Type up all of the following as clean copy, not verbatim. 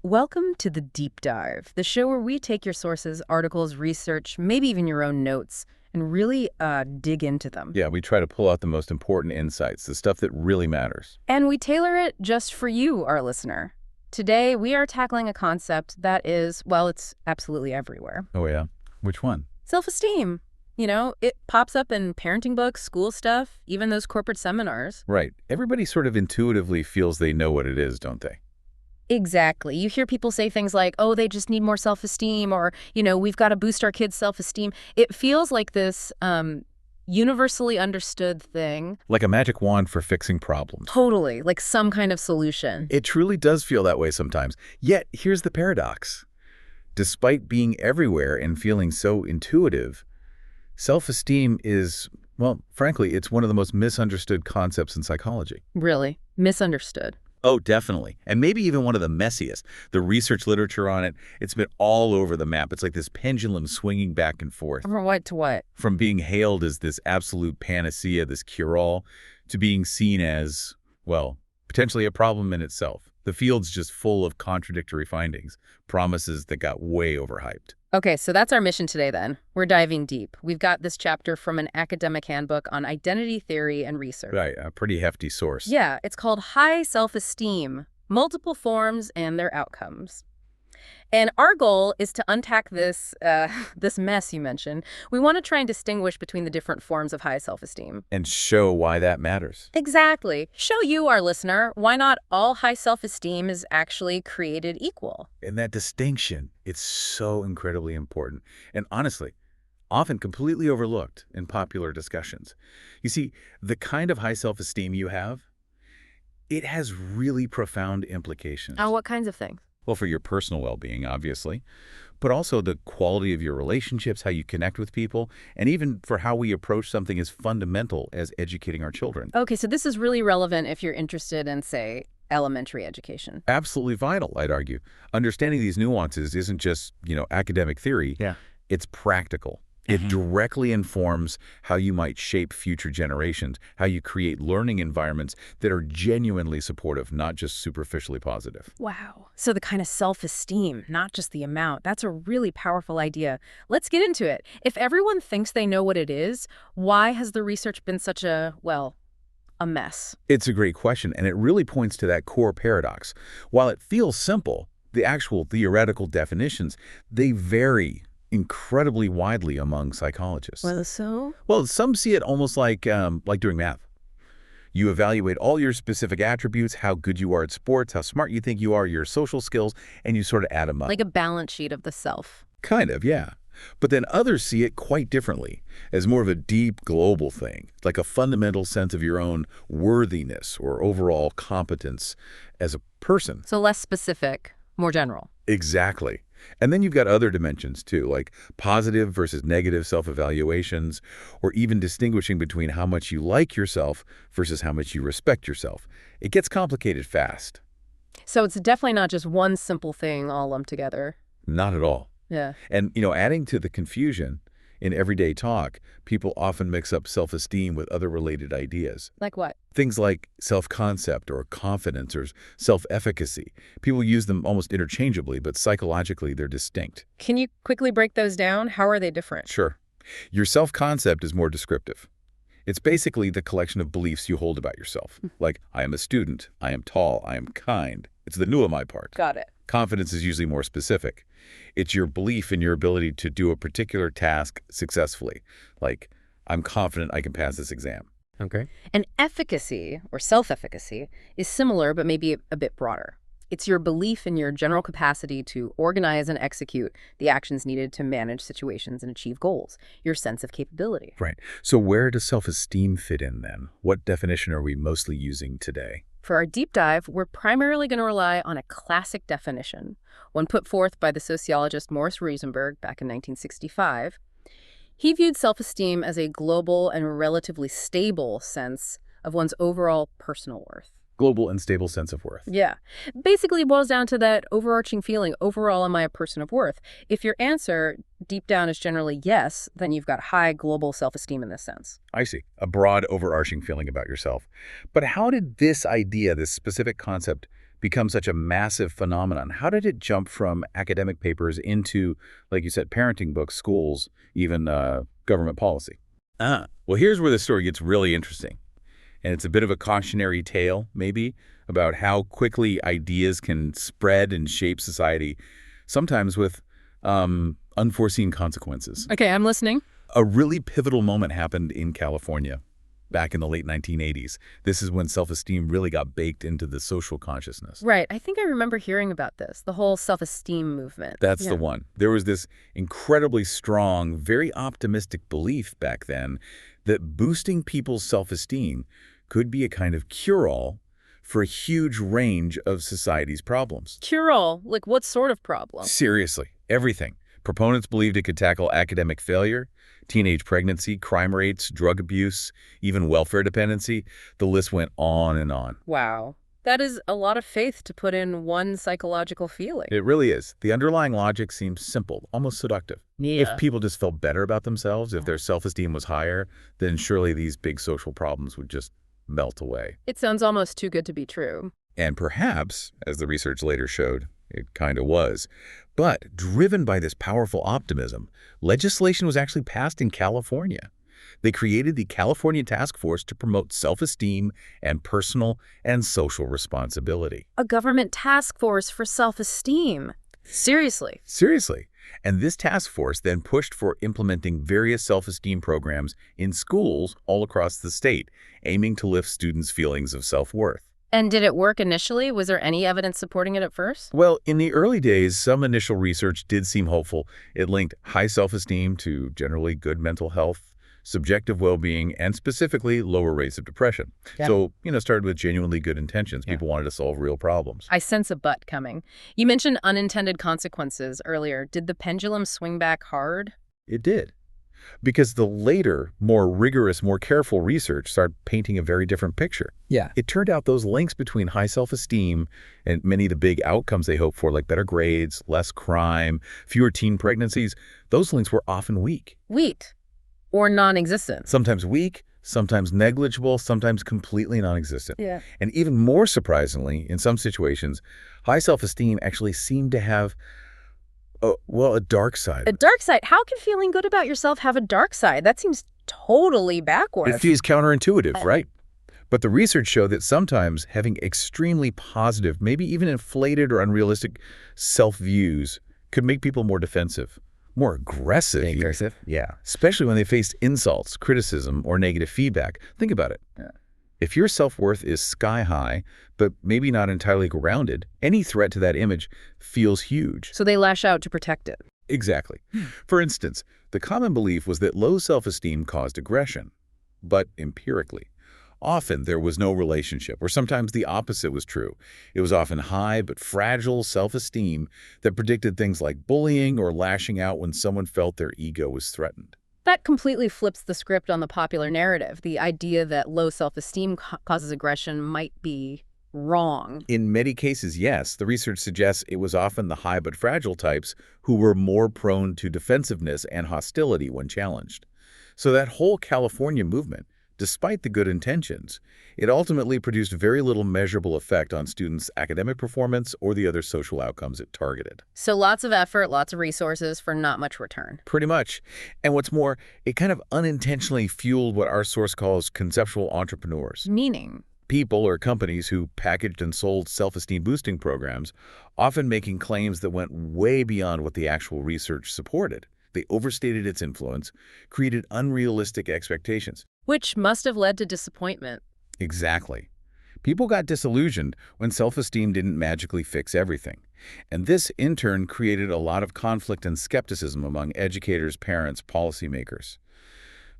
Welcome to the Deep Dive, the show where we take your sources, articles, research, maybe even your own notes, and really dig into them. Yeah, we try to pull out the most important insights, the stuff that really matters. And we tailor it just for you, our listener. Today, we are tackling a concept that is, well, it's absolutely everywhere. Oh, yeah? Which one? Self-esteem. You know, it pops up in parenting books, school stuff, even those corporate seminars. Right. Everybody sort of intuitively feels they know what it is, don't they? Exactly. You hear people say things like, oh, they just need more self-esteem, or, we've got to boost our kids' self-esteem. It feels like this universally understood thing. Like a magic wand for fixing problems. Totally, like some kind of solution. It truly does feel that way sometimes. Yet, here's the paradox. Despite being everywhere and feeling so intuitive, self-esteem is, well, frankly, it's one of the most misunderstood concepts in psychology. Really? Misunderstood. Oh, definitely. And maybe even one of the messiest. The research literature on it, it's been all over the map. It's like this pendulum swinging back and forth. From what to what? From being hailed as this absolute panacea, this cure-all, to being seen as, well, potentially a problem in itself. The field's just full of contradictory findings, promises that got way overhyped. Okay, so that's our mission today then. We're diving deep. We've got this chapter from an academic handbook on identity theory and research. Right, a pretty hefty source. Yeah, it's called High Self-Esteem, Multiple Forms and Their Outcomes. And our goal is to unpack this this mess you mentioned. We want to try and distinguish between the different forms of high self-esteem. And show why that matters. Exactly. Show you, our listener, why not all high self-esteem is actually created equal. And that distinction, it's so incredibly important. And honestly, often completely overlooked in popular discussions. You see, the kind of high self-esteem you have, it has really profound implications. Oh, what kinds of things? Well, for your personal well-being, obviously, but also the quality of your relationships, how you connect with people, and even for how we approach something as fundamental as educating our children. Okay, so this is really relevant if you're interested in, say, elementary education. Absolutely vital, I'd argue. Understanding these nuances isn't just, academic theory. Yeah. It's practical. It directly informs how you might shape future generations, how you create learning environments that are genuinely supportive, not just superficially positive. Wow. So the kind of self-esteem, not just the amount, that's a really powerful idea. Let's get into it. If everyone thinks they know what it is, why has the research been such a mess? It's a great question, and it really points to that core paradox. While it feels simple, the actual theoretical definitions, they vary incredibly widely among psychologists. Well, so? Well, some see it almost like doing math. You evaluate all your specific attributes, how good you are at sports, how smart you think you are, your social skills, and you sort of add them up. Like a balance sheet of the self. Kind of, yeah. But then others see it quite differently, as more of a deep global thing, like a fundamental sense of your own worthiness or overall competence as a person. So less specific, more general. Exactly. And then you've got other dimensions too, like positive versus negative self-evaluations, or even distinguishing between how much you like yourself versus how much you respect yourself. It gets complicated fast. So it's definitely not just one simple thing all lumped together. Not at all. Yeah. And, adding to the confusion, in everyday talk, people often mix up self-esteem with other related ideas. Like what? Things like self-concept or confidence or self-efficacy. People use them almost interchangeably, but psychologically they're distinct. Can you quickly break those down? How are they different? Sure. Your self-concept is more descriptive. It's basically the collection of beliefs you hold about yourself. Like, I am a student, I am tall, I am kind. It's the new of my part. Got it. Confidence is usually more specific. It's your belief in your ability to do a particular task successfully. Like, I'm confident I can pass this exam. Okay. And efficacy, or self-efficacy, is similar but maybe a bit broader. It's your belief in your general capacity to organize and execute the actions needed to manage situations and achieve goals, your sense of capability. Right. So where does self-esteem fit in then? What definition are we mostly using today? For our deep dive, we're primarily going to rely on a classic definition, one put forth by the sociologist Morris Rosenberg back in 1965. He viewed self-esteem as a global and relatively stable sense of one's overall personal worth. Global and stable sense of worth. Yeah. Basically, it boils down to that overarching feeling, overall, am I a person of worth? If your answer deep down is generally yes, then you've got high global self-esteem in this sense. I see. A broad overarching feeling about yourself. But how did this idea, this specific concept, become such a massive phenomenon? How did it jump from academic papers into, like you said, parenting books, schools, even government policy? Well, here's where the story gets really interesting. And it's a bit of a cautionary tale, maybe, about how quickly ideas can spread and shape society, sometimes with unforeseen consequences. Okay, I'm listening. A really pivotal moment happened in California back in the late 1980s. This is when self-esteem really got baked into the social consciousness. Right. I think I remember hearing about this, the whole self-esteem movement. That's the one. There was this incredibly strong, very optimistic belief back then that boosting people's self-esteem could be a kind of cure-all for a huge range of society's problems. Cure-all? Like what sort of problem? Seriously, everything. Proponents believed it could tackle academic failure, teenage pregnancy, crime rates, drug abuse, even welfare dependency. The list went on and on. Wow. That is a lot of faith to put in one psychological feeling. It really is. The underlying logic seems simple, almost seductive. Yeah. If people just felt better about themselves, if their self-esteem was higher, then surely these big social problems would just melt away. It sounds almost too good to be true. And perhaps, as the research later showed, it kind of was. But driven by this powerful optimism, legislation was actually passed in California. They created the California Task Force to promote self-esteem and personal and social responsibility. A government task force for self-esteem. Seriously. Seriously. And this task force then pushed for implementing various self-esteem programs in schools all across the state, aiming to lift students' feelings of self-worth. And did it work initially? Was there any evidence supporting it at first? Well, in the early days, some initial research did seem hopeful. It linked high self-esteem to generally good mental health, subjective well-being, and specifically lower rates of depression. Yeah. So, started with genuinely good intentions. Yeah. People wanted to solve real problems. I sense a but coming. You mentioned unintended consequences earlier. Did the pendulum swing back hard? It did. Because the later, more rigorous, more careful research started painting a very different picture. Yeah. It turned out those links between high self-esteem and many of the big outcomes they hoped for, like better grades, less crime, fewer teen pregnancies, those links were often weak. Weak. Or non-existent. Sometimes weak, sometimes negligible, sometimes completely non-existent. Yeah. And even more surprisingly, in some situations, high self-esteem actually seemed to have a dark side. A dark side? How can feeling good about yourself have a dark side? That seems totally backwards. It feels counterintuitive, right? But the research showed that sometimes having extremely positive, maybe even inflated or unrealistic self-views could make people more defensive, more aggressive. Aggressive? Yeah, especially when they faced insults, criticism, or negative feedback. Think about it. Yeah. If your self-worth is sky high, but maybe not entirely grounded, any threat to that image feels huge. So they lash out to protect it. Exactly. For instance, the common belief was that low self-esteem caused aggression. But empirically, often there was no relationship, or sometimes the opposite was true. It was often high but fragile self-esteem that predicted things like bullying or lashing out when someone felt their ego was threatened. That completely flips the script on the popular narrative. The idea that low self-esteem causes aggression might be wrong. In many cases, yes. The research suggests it was often the high but fragile types who were more prone to defensiveness and hostility when challenged. So that whole California movement, despite the good intentions, it ultimately produced very little measurable effect on students' academic performance or the other social outcomes it targeted. So lots of effort, lots of resources for not much return. Pretty much. And what's more, it kind of unintentionally fueled what our source calls conceptual entrepreneurs. Meaning? People or companies who packaged and sold self-esteem boosting programs, often making claims that went way beyond what the actual research supported. They overstated its influence, created unrealistic expectations. Which must have led to disappointment. Exactly. People got disillusioned when self-esteem didn't magically fix everything. And this, in turn, created a lot of conflict and skepticism among educators, parents, policymakers.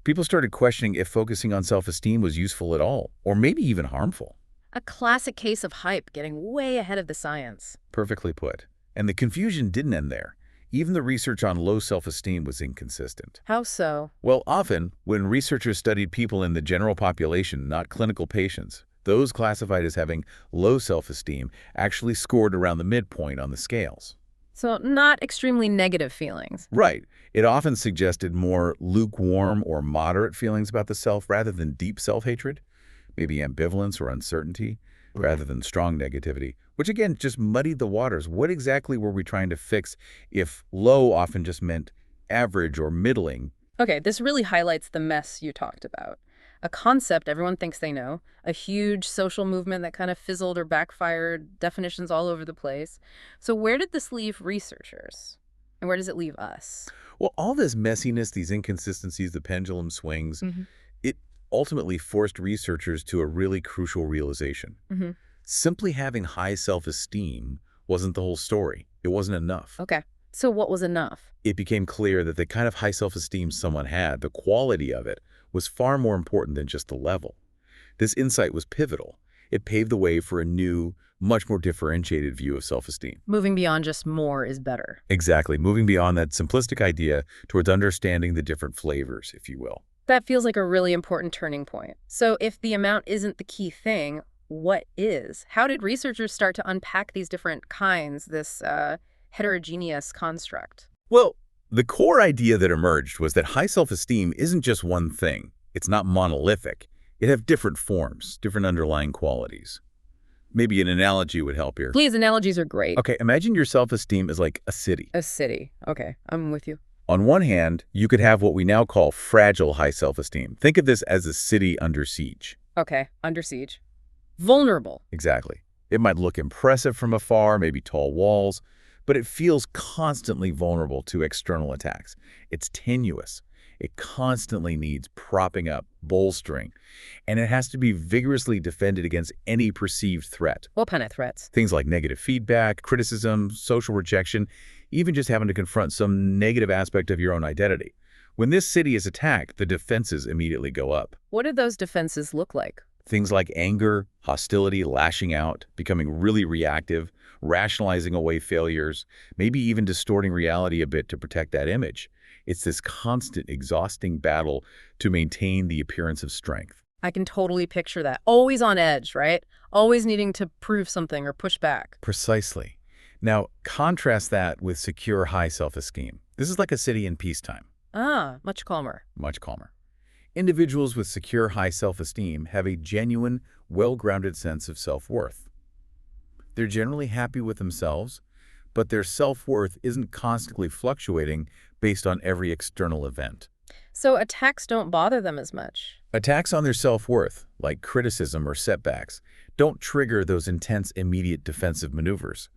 People started questioning if focusing on self-esteem was useful at all, or maybe even harmful. A classic case of hype getting way ahead of the science. Perfectly put. And the confusion didn't end there. Even the research on low self-esteem was inconsistent. How so? Well, often, when researchers studied people in the general population, not clinical patients, those classified as having low self-esteem actually scored around the midpoint on the scales. So not extremely negative feelings. Right. It often suggested more lukewarm or moderate feelings about the self rather than deep self-hatred, maybe ambivalence or uncertainty. rather than strong negativity, which again just muddied the waters. What exactly were we trying to fix if low often just meant average or middling? Okay, this really highlights the mess you talked about. A concept everyone thinks they know, a huge social movement that kind of fizzled or backfired, definitions all over the place. So where did this leave researchers? And where does it leave us? Well, all this messiness, these inconsistencies, the pendulum swings, Mm-hmm. it ultimately forced researchers to a really crucial realization. Mm-hmm. Simply having high self-esteem wasn't the whole story. It wasn't enough. Okay. So what was enough? It became clear that the kind of high self-esteem someone had, the quality of it, was far more important than just the level. This insight was pivotal. It paved the way for a new, much more differentiated view of self-esteem. Moving beyond just more is better. Exactly, moving beyond that simplistic idea towards understanding the different flavors, if you will. That feels like a really important turning point. So if the amount isn't the key thing, what is? How did researchers start to unpack these different kinds, this heterogeneous construct? Well, the core idea that emerged was that high self-esteem isn't just one thing. It's not monolithic. It has different forms, different underlying qualities. Maybe an analogy would help here. Please, analogies are great. Okay, imagine your self-esteem is like a city. A city. Okay, I'm with you. On one hand, you could have what we now call fragile high self-esteem. Think of this as a city under siege. Okay, under siege. Vulnerable. Exactly. It might look impressive from afar, maybe tall walls, but it feels constantly vulnerable to external attacks. It's tenuous. It constantly needs propping up, bolstering, and it has to be vigorously defended against any perceived threat. What kind of threats? Things like negative feedback, criticism, social rejection, even just having to confront some negative aspect of your own identity. When this city is attacked, the defenses immediately go up. What do those defenses look like? Things like anger, hostility, lashing out, becoming really reactive, rationalizing away failures, maybe even distorting reality a bit to protect that image. It's this constant, exhausting battle to maintain the appearance of strength. I can totally picture that. Always on edge, right? Always needing to prove something or push back. Precisely. Now, contrast that with secure high self-esteem. This is like a city in peacetime. Ah, much calmer. Much calmer. Individuals with secure high self-esteem have a genuine, well-grounded sense of self-worth. They're generally happy with themselves, but their self-worth isn't constantly fluctuating based on every external event. So attacks don't bother them as much. Attacks on their self-worth, like criticism or setbacks, don't trigger those intense, immediate defensive maneuvers.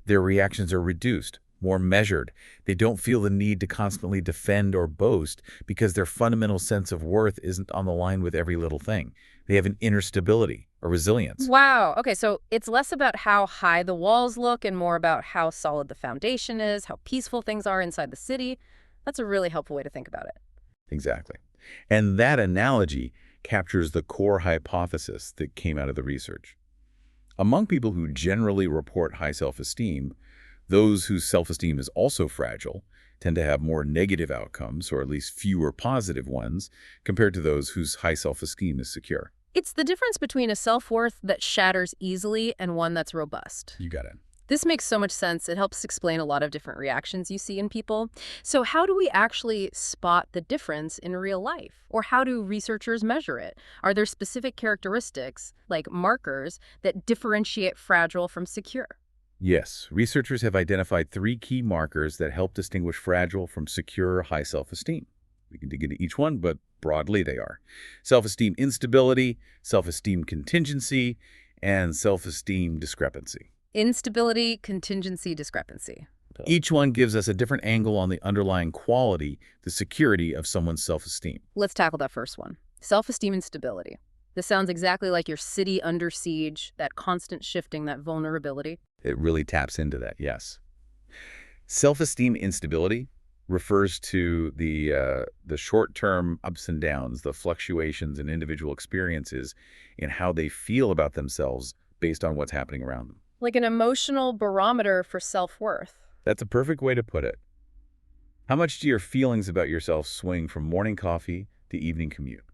Their reactions are reduced, more measured. They don't feel the need to constantly defend or boast because their fundamental sense of worth isn't on the line with every little thing. They have an inner stability, a resilience. Wow. Okay, so it's less about how high the walls look and more about how solid the foundation is, how peaceful things are inside the city. That's a really helpful way to think about it. Exactly. And that analogy captures the core hypothesis that came out of the research. Among people who generally report high self-esteem, those whose self-esteem is also fragile tend to have more negative outcomes, or at least fewer positive ones, compared to those whose high self-esteem is secure. It's the difference between a self-worth that shatters easily and one that's robust. You got it. This makes so much sense. It helps explain a lot of different reactions you see in people. So how do we actually spot the difference in real life? Or how do researchers measure it? Are there specific characteristics, like markers, that differentiate fragile from secure? Yes, researchers have identified 3 key markers that help distinguish fragile from secure high self-esteem. We can dig into each one, but broadly they are self-esteem instability, self-esteem contingency, and self-esteem discrepancy. Instability, contingency, discrepancy. Each one gives us a different angle on the underlying quality, the security of someone's self-esteem. Let's tackle that first one. Self-esteem instability. This sounds exactly like your city under siege, that constant shifting, that vulnerability. It really taps into that, yes. Self-esteem instability refers to the short-term ups and downs, the fluctuations in individual experiences in how they feel about themselves based on what's happening around them. Like an emotional barometer for self-worth. That's a perfect way to put it. How much do your feelings about yourself swing from morning coffee to evening commute,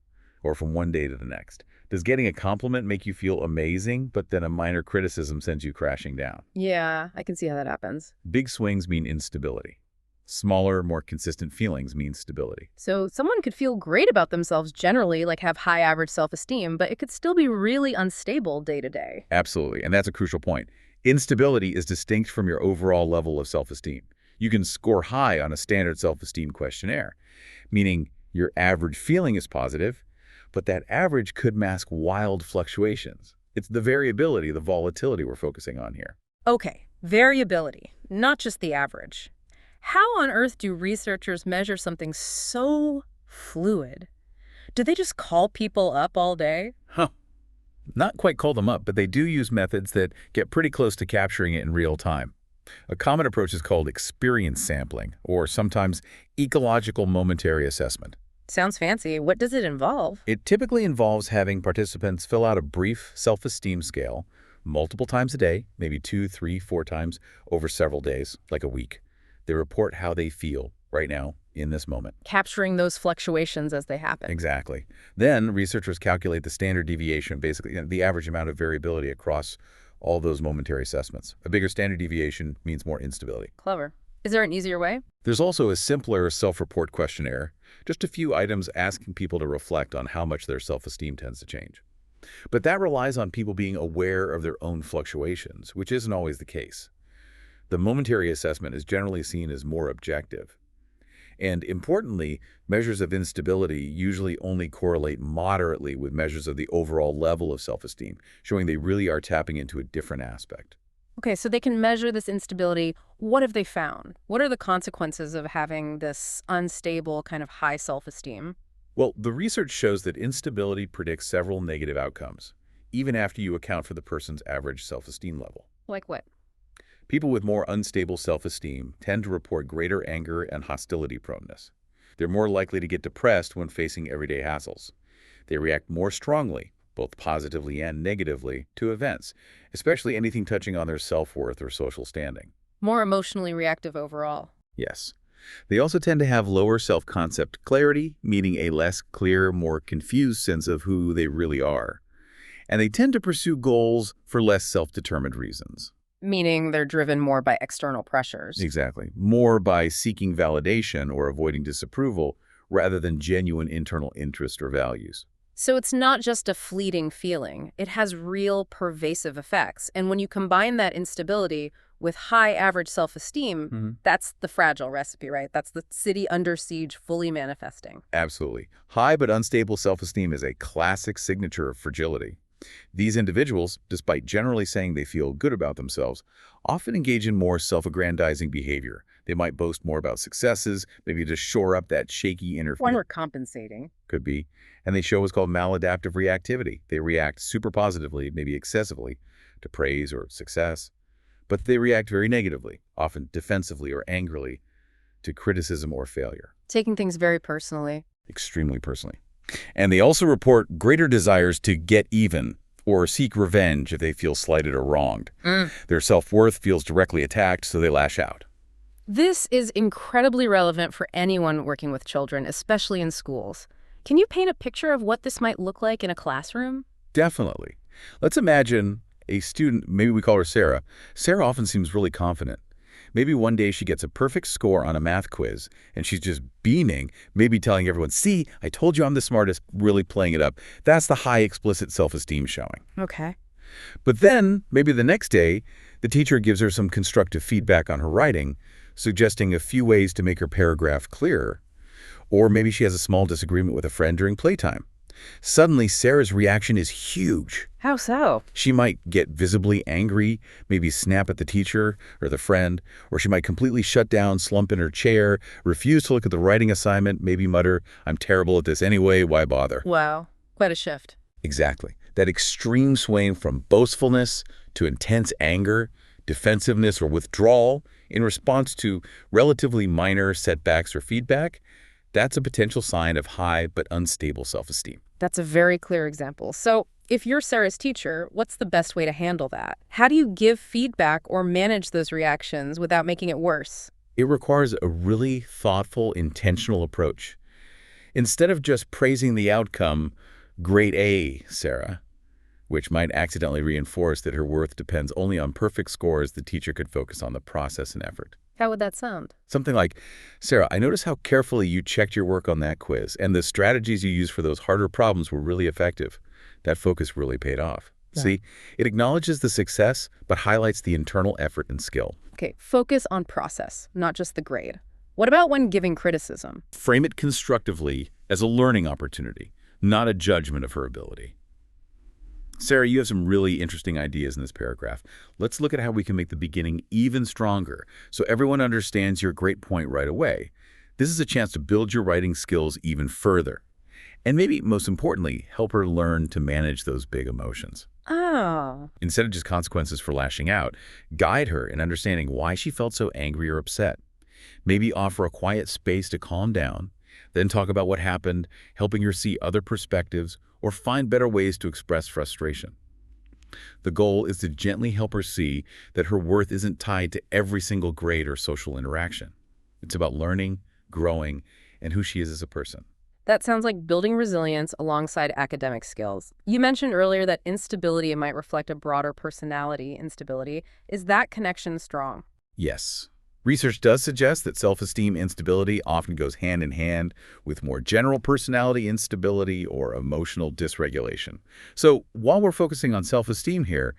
or from one day to the next? Does getting a compliment make you feel amazing, but then a minor criticism sends you crashing down? Yeah, I can see how that happens. Big swings mean instability. Smaller, more consistent feelings mean stability. So someone could feel great about themselves generally, like have high average self-esteem, but it could still be really unstable day to day. Absolutely, and that's a crucial point. Instability is distinct from your overall level of self-esteem. You can score high on a standard self-esteem questionnaire, meaning your average feeling is positive, but that average could mask wild fluctuations. It's the variability, the volatility we're focusing on here. Okay, variability, not just the average. How on earth do researchers measure something so fluid? Do they just call people up all day? Huh. Not quite call them up, but they do use methods that get pretty close to capturing it in real time. A common approach is called experience sampling, or sometimes ecological momentary assessment. Sounds fancy. What does it involve? It typically involves having participants fill out a brief self-esteem scale multiple times a day, maybe 2, 3, 4 times over several days, like a week. They report how they feel right now in this moment. Capturing those fluctuations as they happen. Exactly. Then researchers calculate the standard deviation, basically the average amount of variability across all those momentary assessments. A bigger standard deviation means more instability. Clever. Is there an easier way? There's also a simpler self-report questionnaire, just a few items asking people to reflect on how much their self-esteem tends to change. But that relies on people being aware of their own fluctuations, which isn't always the case. The momentary assessment is generally seen as more objective. And importantly, measures of instability usually only correlate moderately with measures of the overall level of self-esteem, showing they really are tapping into a different aspect. Okay, so they can measure this instability. What have they found? What are the consequences of having this unstable kind of high self-esteem? Well, the research shows that instability predicts several negative outcomes, even after you account for the person's average self-esteem level. Like what? People with more unstable self-esteem tend to report greater anger and hostility proneness. They're more likely to get depressed when facing everyday hassles. They react more strongly, both positively and negatively, to events, especially anything touching on their self-worth or social standing. More emotionally reactive overall. Yes. They also tend to have lower self-concept clarity, meaning a less clear, more confused sense of who they really are. And they tend to pursue goals for less self-determined reasons. Meaning they're driven more by external pressures. Exactly. More by seeking validation or avoiding disapproval rather than genuine internal interest or values. So it's not just a fleeting feeling. It has real pervasive effects. And when you combine that instability with high average self-esteem, that's the fragile recipe, right? That's the city under siege fully manifesting. Absolutely. High but unstable self-esteem is a classic signature of fragility. These individuals, despite generally saying they feel good about themselves, often engage in more self-aggrandizing behavior. They might boast more about successes, maybe to shore up that shaky inner feeling. When we're compensating. Could be. And they show what's called maladaptive reactivity. They react super positively, maybe excessively, to praise or success. But they react very negatively, often defensively or angrily, to criticism or failure. Taking things very personally. Extremely personally. And they also report greater desires to get even or seek revenge if they feel slighted or wronged. Their self-worth feels directly attacked, so they lash out. This is incredibly relevant for anyone working with children, especially in schools. Can you paint a picture of what this might look like in a classroom? Definitely. Let's imagine a student, maybe we call her Sarah. Sarah often seems really confident. Maybe one day she gets a perfect score on a math quiz, and she's just beaming, maybe telling everyone, see, I told you I'm the smartest, really playing it up. That's the high explicit self-esteem showing. Okay. But then, maybe the next day, the teacher gives her some constructive feedback on her writing, suggesting a few ways to make her paragraph clearer. Or maybe she has a small disagreement with a friend during playtime. Suddenly, Sarah's reaction is huge. How so? She might get visibly angry, maybe snap at the teacher or the friend, or she might completely shut down, slump in her chair, refuse to look at the writing assignment, maybe mutter, I'm terrible at this anyway, why bother? Wow, quite a shift. Exactly. That extreme swing from boastfulness to intense anger, defensiveness, or withdrawal in response to relatively minor setbacks or feedback, that's a potential sign of high but unstable self-esteem. That's a very clear example. So if you're Sarah's teacher, what's the best way to handle that? How do you give feedback or manage those reactions without making it worse? It requires a really thoughtful, intentional approach. Instead of just praising the outcome, great A, Sarah, which might accidentally reinforce that her worth depends only on perfect scores, the teacher could focus on the process and effort. How would that sound? Something like, Sarah, I noticed how carefully you checked your work on that quiz, and the strategies you used for those harder problems were really effective. That focus really paid off. Yeah. See, it acknowledges the success, but highlights the internal effort and skill. Okay, focus on process, not just the grade. What about when giving criticism? Frame it constructively as a learning opportunity, not a judgment of her ability. Sarah, you have some really interesting ideas in this paragraph. Let's look at how we can make the beginning even stronger so everyone understands your great point right away. This is a chance to build your writing skills even further. And maybe most importantly, help her learn to manage those big emotions. Oh. Instead of just consequences for lashing out, guide her in understanding why she felt so angry or upset. Maybe offer a quiet space to calm down, then talk about what happened, helping her see other perspectives or find better ways to express frustration. The goal is to gently help her see that her worth isn't tied to every single grade or social interaction. It's about learning, growing, and who she is as a person. That sounds like building resilience alongside academic skills. You mentioned earlier that instability might reflect a broader personality instability. Is that connection strong? Yes. Research does suggest that self-esteem instability often goes hand in hand with more general personality instability or emotional dysregulation. So while we're focusing on self-esteem here,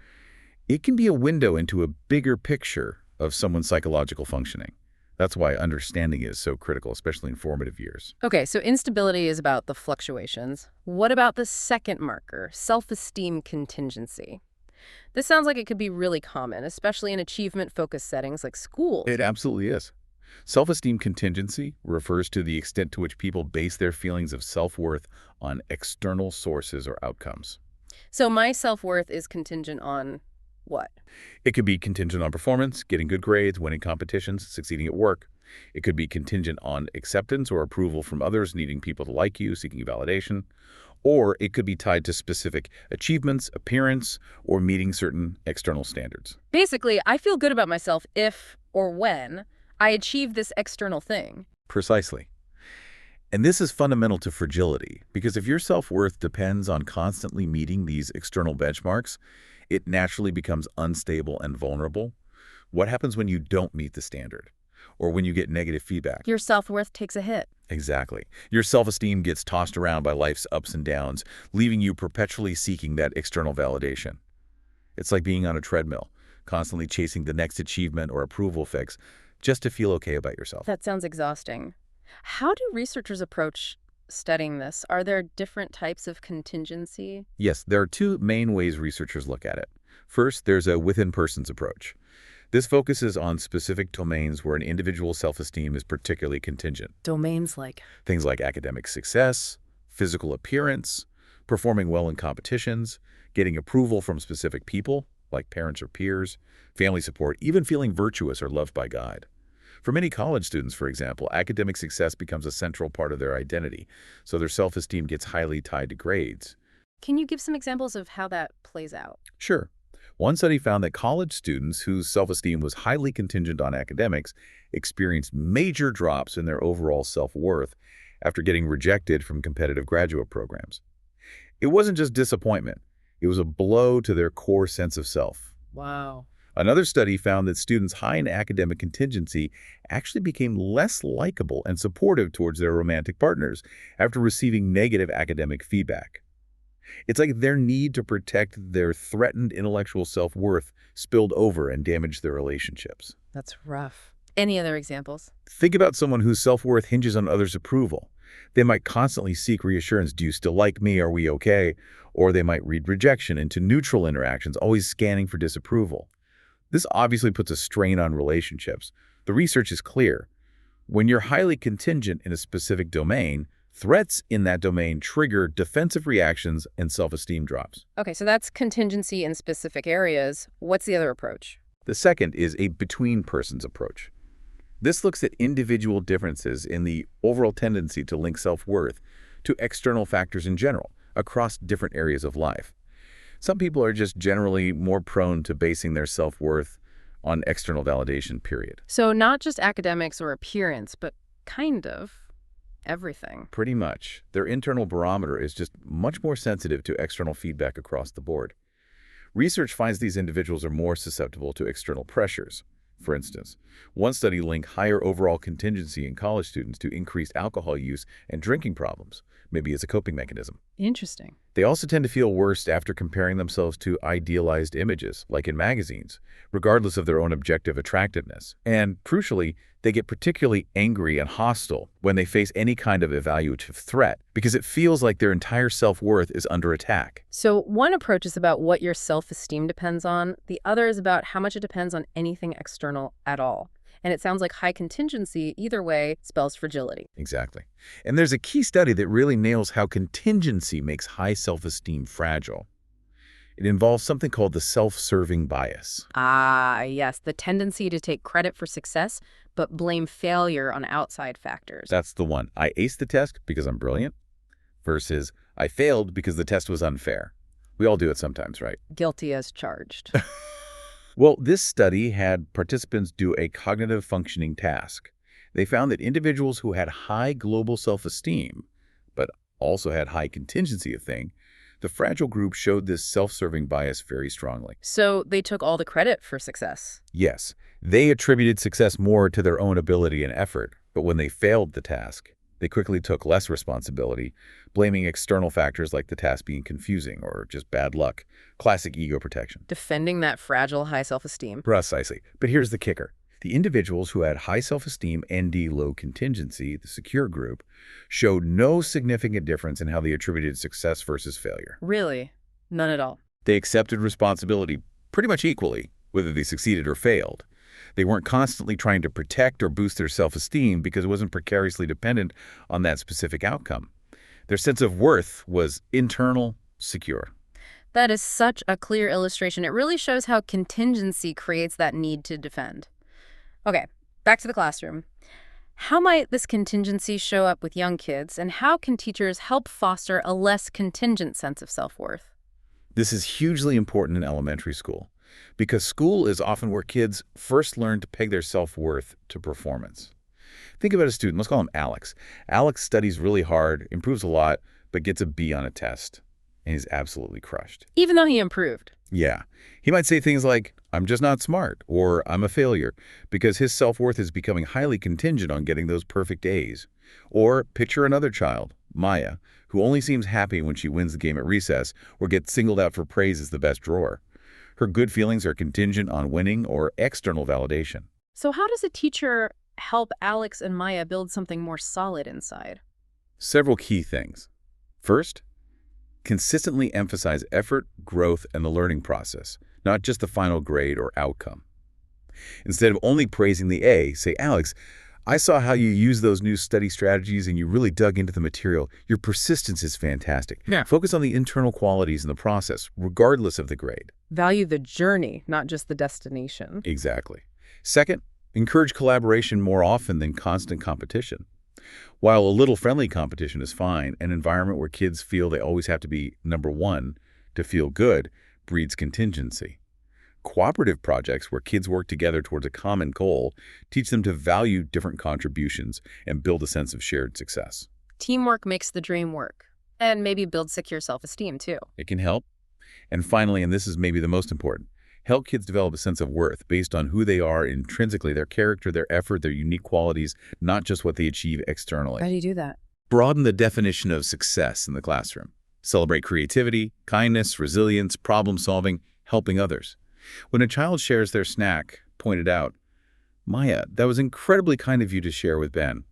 it can be a window into a bigger picture of someone's psychological functioning. That's why understanding is so critical, especially in formative years. Okay, so instability is about the fluctuations. What about the second marker, self-esteem contingency? This sounds like it could be really common, especially in achievement-focused settings like schools. It absolutely is. Self-esteem contingency refers to the extent to which people base their feelings of self-worth on external sources or outcomes. So my self-worth is contingent on what? It could be contingent on performance, getting good grades, winning competitions, succeeding at work. It could be contingent on acceptance or approval from others, needing people to like you, seeking validation. Or it could be tied to specific achievements, appearance, or meeting certain external standards. Basically, I feel good about myself if or when I achieve this external thing. Precisely. And this is fundamental to fragility, because if your self-worth depends on constantly meeting these external benchmarks, it naturally becomes unstable and vulnerable. What happens when you don't meet the standard, or when you get negative feedback? Your self-worth takes a hit. Exactly. Your self-esteem gets tossed around by life's ups and downs, leaving you perpetually seeking that external validation. It's like being on a treadmill, constantly chasing the next achievement or approval fix just to feel okay about yourself. That sounds exhausting. How do researchers approach studying this? Are there different types of contingency? Yes, there are two main ways researchers look at it. First, there's a within-persons approach. This focuses on specific domains where an individual's self-esteem is particularly contingent. Domains like? Things like academic success, physical appearance, performing well in competitions, getting approval from specific people, like parents or peers, family support, even feeling virtuous or loved by God. For many college students, for example, academic success becomes a central part of their identity, so their self-esteem gets highly tied to grades. Can you give some examples of how that plays out? Sure. One study found that college students whose self-esteem was highly contingent on academics experienced major drops in their overall self-worth after getting rejected from competitive graduate programs. It wasn't just disappointment. It was a blow to their core sense of self. Wow. Another study found that students high in academic contingency actually became less likable and supportive towards their romantic partners after receiving negative academic feedback. It's like their need to protect their threatened intellectual self-worth spilled over and damaged their relationships. That's rough. Any other examples? Think about someone whose self-worth hinges on others' approval. They might constantly seek reassurance, do you still like me, are we okay? Or they might read rejection into neutral interactions, always scanning for disapproval. This obviously puts a strain on relationships. The research is clear. When you're highly contingent in a specific domain, threats in that domain trigger defensive reactions and self-esteem drops. Okay, so that's contingency in specific areas. What's the other approach? The second is a between-persons approach. This looks at individual differences in the overall tendency to link self-worth to external factors in general, across different areas of life. Some people are just generally more prone to basing their self-worth on external validation, period. So not just academics or appearance, but kind of everything. Pretty much. Their internal barometer is just much more sensitive to external feedback across the board. Research finds these individuals are more susceptible to external pressures, For instance, one study linked higher overall contingency in college students to increased alcohol use and drinking problems, maybe as a coping mechanism. Interesting. They also tend to feel worse after comparing themselves to idealized images, like in magazines, regardless of their own objective attractiveness. And crucially, they get particularly angry and hostile when they face any kind of evaluative threat because it feels like their entire self-worth is under attack. So one approach is about what your self-esteem depends on. The other is about how much it depends on anything external at all. And it sounds like high contingency, either way, spells fragility. Exactly. And there's a key study that really nails how contingency makes high self-esteem fragile. It involves something called the self-serving bias. Ah, yes, the tendency to take credit for success, but blame failure on outside factors. That's the one. I aced the test because I'm brilliant versus I failed because the test was unfair. We all do it sometimes, right? Guilty as charged. Well, this study had participants do a cognitive functioning task. They found that individuals who had high global self-esteem, but also had high contingency of thing, the fragile group showed this self-serving bias very strongly. So they took all the credit for success. Yes, they attributed success more to their own ability and effort, but when they failed the task, they quickly took less responsibility, blaming external factors like the task being confusing or just bad luck. Classic ego protection. Defending that fragile high self-esteem. Precisely. But here's the kicker. The individuals who had high self-esteem, ND low contingency, the secure group, showed no significant difference in how they attributed success versus failure. Really? None at all. They accepted responsibility pretty much equally, whether they succeeded or failed. They weren't constantly trying to protect or boost their self-esteem because it wasn't precariously dependent on that specific outcome. Their sense of worth was internal, secure. That is such a clear illustration. It really shows how contingency creates that need to defend. Okay, back to the classroom. How might this contingency show up with young kids, and how can teachers help foster a less contingent sense of self-worth? This is hugely important in elementary school because school is often where kids first learn to peg their self-worth to performance. Think about a student. Let's call him Alex. Alex studies really hard, improves a lot, but gets a B on a test, and he's absolutely crushed. Even though he improved. Yeah. He might say things like, I'm just not smart, or I'm a failure, because his self-worth is becoming highly contingent on getting those perfect A's. Or picture another child, Maya, who only seems happy when she wins the game at recess or gets singled out for praise as the best drawer. Her good feelings are contingent on winning or external validation. So how does a teacher help Alex and Maya build something more solid inside? Several key things. First, consistently emphasize effort, growth, and the learning process, not just the final grade or outcome. Instead of only praising the A, say, Alex, I saw how you use those new study strategies and you really dug into the material. Your persistence is fantastic. Yeah. Focus on the internal qualities in the process, regardless of the grade. Value the journey, not just the destination. Exactly. Second, encourage collaboration more often than constant competition. While a little friendly competition is fine, an environment where kids feel they always have to be number one to feel good breeds contingency. Cooperative projects where kids work together towards a common goal teach them to value different contributions and build a sense of shared success. Teamwork makes the dream work. And maybe build secure self-esteem, too. It can help. And finally, and this is maybe the most important, help kids develop a sense of worth based on who they are intrinsically, their character, their effort, their unique qualities, not just what they achieve externally. How do you do that? Broaden the definition of success in the classroom. Celebrate creativity, kindness, resilience, problem-solving, helping others. When a child shares their snack, point it out. Maya, that was incredibly kind of you to share with Ben.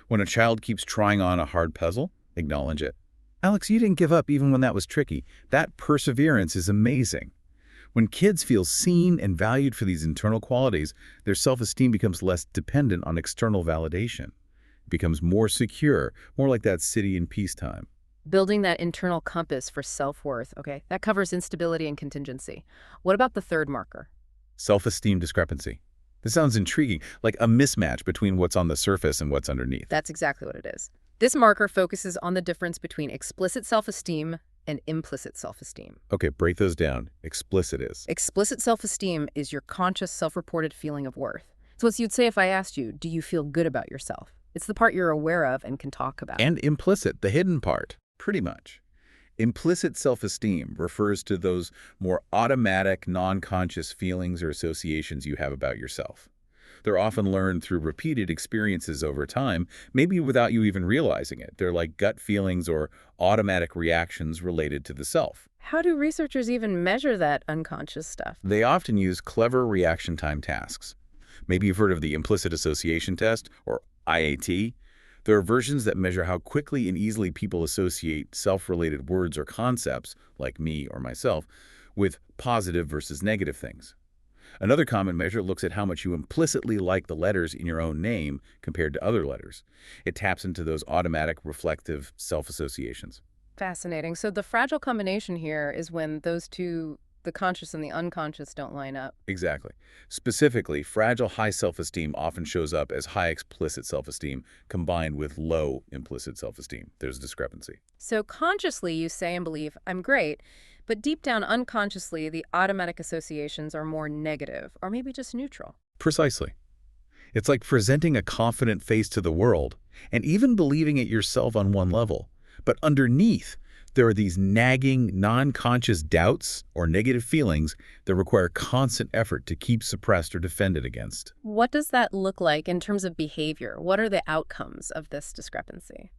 When a child keeps trying on a hard puzzle, acknowledge it. Alex, you didn't give up even when that was tricky. That perseverance is amazing. When kids feel seen and valued for these internal qualities, their self-esteem becomes less dependent on external validation. It becomes more secure, more like that city in peacetime. Building that internal compass for self-worth. Okay, that covers instability and contingency. What about the third marker? Self-esteem discrepancy. This sounds intriguing, like a mismatch between what's on the surface and what's underneath. That's exactly what it is. This marker focuses on the difference between explicit self-esteem and implicit self-esteem. Okay, break those down. Explicit is. Explicit self-esteem is your conscious, self-reported feeling of worth. It's what you'd say if I asked you, do you feel good about yourself? It's the part you're aware of and can talk about. And implicit, the hidden part, pretty much. Implicit self-esteem refers to those more automatic, non-conscious feelings or associations you have about yourself. They're often learned through repeated experiences over time, maybe without you even realizing it. They're like gut feelings or automatic reactions related to the self. How do researchers even measure that unconscious stuff? They often use clever reaction time tasks. Maybe you've heard of the implicit association test, or IAT. There are versions that measure how quickly and easily people associate self-related words or concepts, like me or myself, with positive versus negative things. Another common measure looks at how much you implicitly like the letters in your own name compared to other letters. It taps into those automatic, reflective self-associations. Fascinating. So the fragile combination here is when those two, the conscious and the unconscious, don't line up. Exactly. Specifically, fragile high self-esteem often shows up as high explicit self-esteem combined with low implicit self-esteem. There's a discrepancy. So consciously you say and believe, I'm great, but deep down unconsciously the automatic associations are more negative, or maybe just neutral. Precisely. It's like presenting a confident face to the world and even believing it yourself on one level. But underneath, there are these nagging, non-conscious doubts or negative feelings that require constant effort to keep suppressed or defended against. What does that look like in terms of behavior? What are the outcomes of this discrepancy?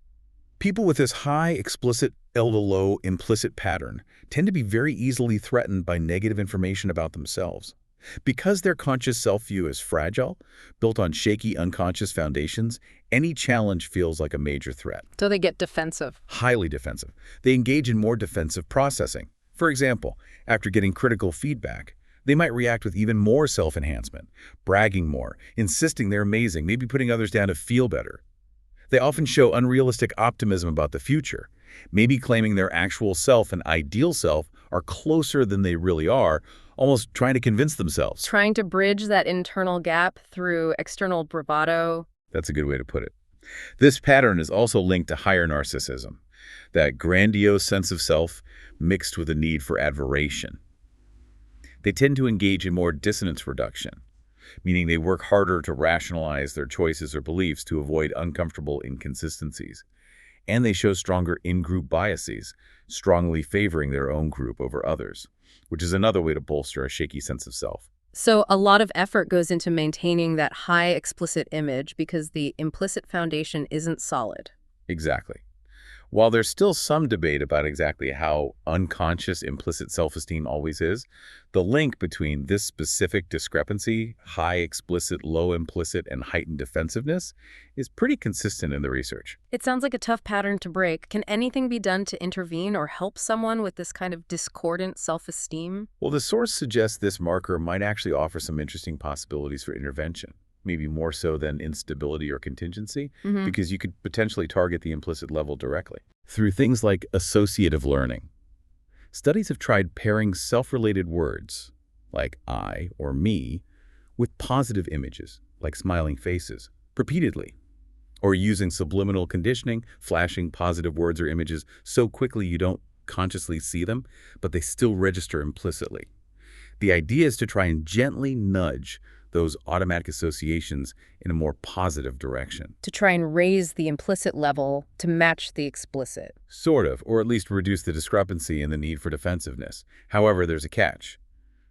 People with this high explicit L to low implicit pattern tend to be very easily threatened by negative information about themselves. Because their conscious self-view is fragile, built on shaky unconscious foundations, any challenge feels like a major threat. So they get defensive. Highly defensive. They engage in more defensive processing. For example, after getting critical feedback, they might react with even more self-enhancement, bragging more, insisting they're amazing, maybe putting others down to feel better. They often show unrealistic optimism about the future, maybe claiming their actual self and ideal self are closer than they really are, almost trying to convince themselves. Trying to bridge that internal gap through external bravado. That's a good way to put it. This pattern is also linked to higher narcissism, that grandiose sense of self mixed with a need for admiration. They tend to engage in more dissonance reduction, meaning they work harder to rationalize their choices or beliefs to avoid uncomfortable inconsistencies. And they show stronger in-group biases, strongly favoring their own group over others, which is another way to bolster a shaky sense of self. So a lot of effort goes into maintaining that high explicit image because the implicit foundation isn't solid. Exactly. While there's still some debate about exactly how unconscious implicit self-esteem always is, the link between this specific discrepancy, high explicit, low implicit, and heightened defensiveness, is pretty consistent in the research. It sounds like a tough pattern to break. Can anything be done to intervene or help someone with this kind of discordant self-esteem? Well, the source suggests this marker might actually offer some interesting possibilities for intervention. Maybe more so than instability or contingency, because you could potentially target the implicit level directly. Through things like associative learning. Studies have tried pairing self-related words, like I or me, with positive images, like smiling faces, repeatedly. Or using subliminal conditioning, flashing positive words or images so quickly you don't consciously see them, but they still register implicitly. The idea is to try and gently nudge those automatic associations in a more positive direction. To try and raise the implicit level to match the explicit. Sort of, or at least reduce the discrepancy in the need for defensiveness. However, there's a catch.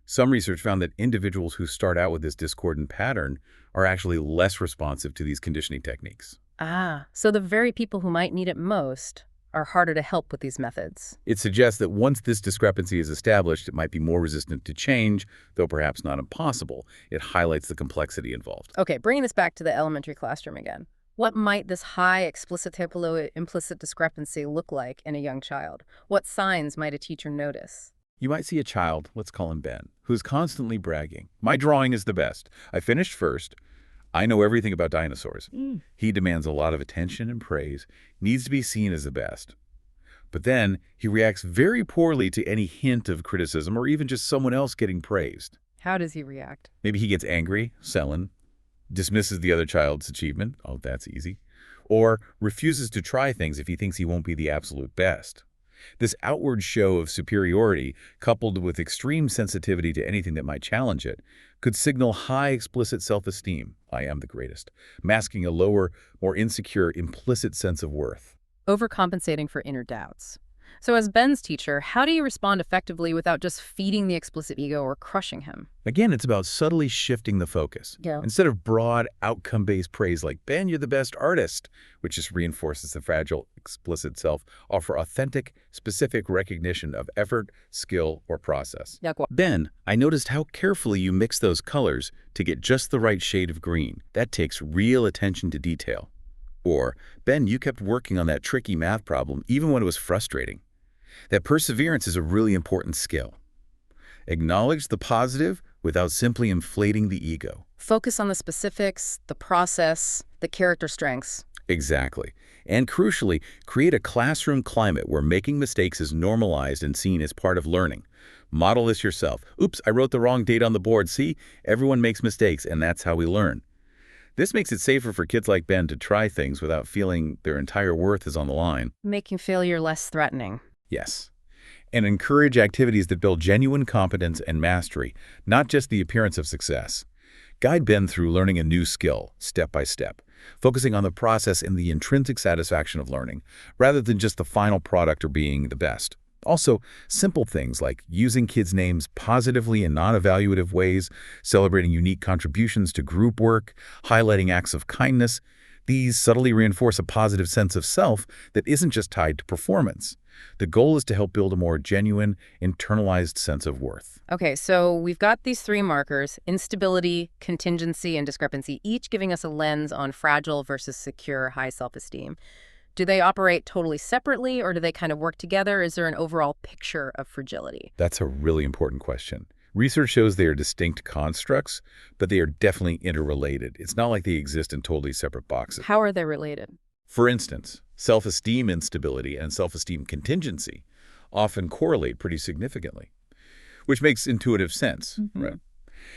Some research found that individuals who start out with this discordant pattern are actually less responsive to these conditioning techniques. So the very people who might need it most are harder to help with these methods. It suggests that once this discrepancy is established, it might be more resistant to change, though perhaps not impossible. It highlights the complexity involved. Okay, bringing this back to the elementary classroom again. What might this high explicit to low implicit discrepancy look like in a young child? What signs might a teacher notice? You might see a child, let's call him Ben, who's constantly bragging. My drawing is the best. I finished first. I know everything about dinosaurs. He demands a lot of attention and praise, needs to be seen as the best. But then he reacts very poorly to any hint of criticism or even just someone else getting praised. How does he react? Maybe he gets angry, sullen, dismisses the other child's achievement. Oh, that's easy. Or refuses to try things if he thinks he won't be the absolute best. This outward show of superiority, coupled with extreme sensitivity to anything that might challenge it, could signal high explicit self-esteem, I am the greatest, masking a lower, more insecure, implicit sense of worth. Overcompensating for inner doubts. So as Ben's teacher, how do you respond effectively without just feeding the explicit ego or crushing him? Again, it's about subtly shifting the focus. Yeah. Instead of broad, outcome-based praise like, Ben, you're the best artist, which just reinforces the fragile, explicit self, offer authentic, specific recognition of effort, skill, or process. Ben, I noticed how carefully you mix those colors to get just the right shade of green. That takes real attention to detail. Or, Ben, you kept working on that tricky math problem even when it was frustrating. That perseverance is a really important skill. Acknowledge the positive without simply inflating the ego. Focus on the specifics, the process, the character strengths. Exactly. And crucially, create a classroom climate where making mistakes is normalized and seen as part of learning. Model this yourself. Oops, I wrote the wrong date on the board. See, everyone makes mistakes, and that's how we learn. This makes it safer for kids like Ben to try things without feeling their entire worth is on the line. Making failure less threatening. Yes. And encourage activities that build genuine competence and mastery, not just the appearance of success. Guide Ben through learning a new skill, step by step, focusing on the process and the intrinsic satisfaction of learning, rather than just the final product or being the best. Also, simple things like using kids' names positively in non-evaluative ways, celebrating unique contributions to group work, highlighting acts of kindness. These subtly reinforce a positive sense of self that isn't just tied to performance. The goal is to help build a more genuine, internalized sense of worth. Okay, so we've got these three markers: instability, contingency, and discrepancy, each giving us a lens on fragile versus secure high self-esteem. Do they operate totally separately, or do they kind of work together? Is there an overall picture of fragility? That's a really important question. Research shows they are distinct constructs, but they are definitely interrelated. It's not like they exist in totally separate boxes. How are they related? For instance, self-esteem instability and self-esteem contingency often correlate pretty significantly, which makes intuitive sense, right?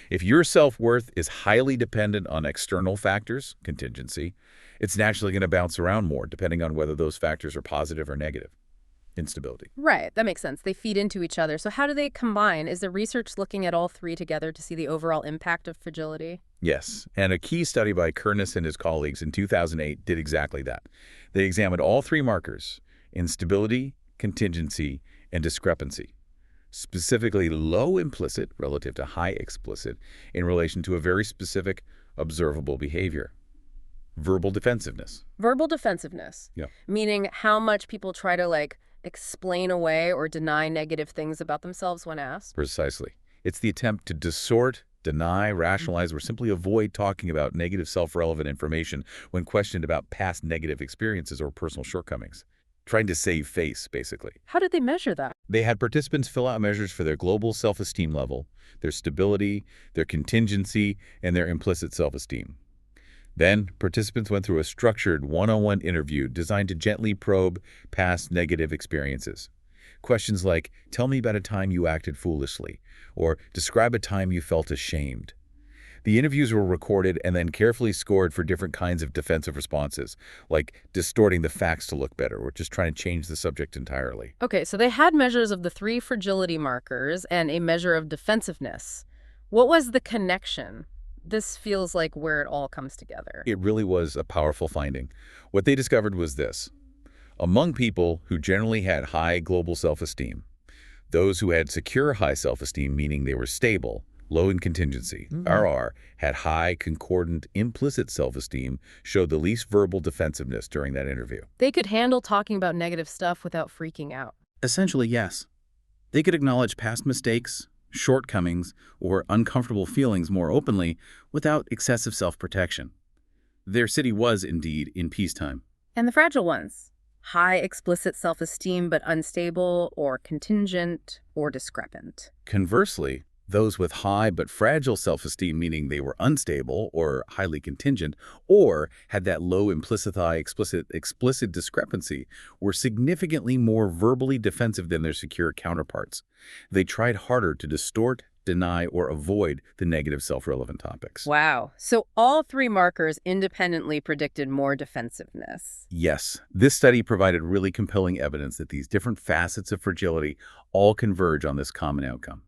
If your self-worth is highly dependent on external factors, contingency, it's naturally going to bounce around more depending on whether those factors are positive or negative, instability. Right, that makes sense. They feed into each other. So how do they combine? Is the research looking at all three together to see the overall impact of fragility? Yes, and a key study by Kernis and his colleagues in 2008 did exactly that. They examined all three markers: instability, contingency, and discrepancy, specifically low implicit relative to high explicit in relation to a very specific observable behavior: verbal defensiveness. Verbal defensiveness. Yeah. Meaning how much people try to, explain away or deny negative things about themselves when asked? Precisely. It's the attempt to distort, deny, rationalize, or simply avoid talking about negative self-relevant information when questioned about past negative experiences or personal shortcomings. Trying to save face, basically. How did they measure that? They had participants fill out measures for their global self-esteem level, their stability, their contingency, and their implicit self-esteem. Then, participants went through a structured one-on-one interview designed to gently probe past negative experiences. Questions like, tell me about a time you acted foolishly, or describe a time you felt ashamed. The interviews were recorded and then carefully scored for different kinds of defensive responses, like distorting the facts to look better or just trying to change the subject entirely. Okay, so they had measures of the three fragility markers and a measure of defensiveness. What was the connection? This feels like where it all comes together. It really was a powerful finding. What they discovered was this: among people who generally had high global self-esteem, those who had secure high self-esteem, meaning they were stable, low in contingency, RR, had high concordant implicit self-esteem, showed the least verbal defensiveness during that interview. They could handle talking about negative stuff without freaking out. Essentially, yes. They could acknowledge past mistakes, shortcomings, or uncomfortable feelings more openly without excessive self-protection. Their city was, indeed, in peacetime. And the fragile ones? High explicit self-esteem but unstable or contingent or discrepant. Conversely, those with high but fragile self-esteem, meaning they were unstable or highly contingent, or had that low implicit high explicit discrepancy, were significantly more verbally defensive than their secure counterparts. They tried harder to distort, deny, or avoid the negative self-relevant topics. Wow. So all three markers independently predicted more defensiveness. Yes, this study provided really compelling evidence that these different facets of fragility all converge on this common outcome: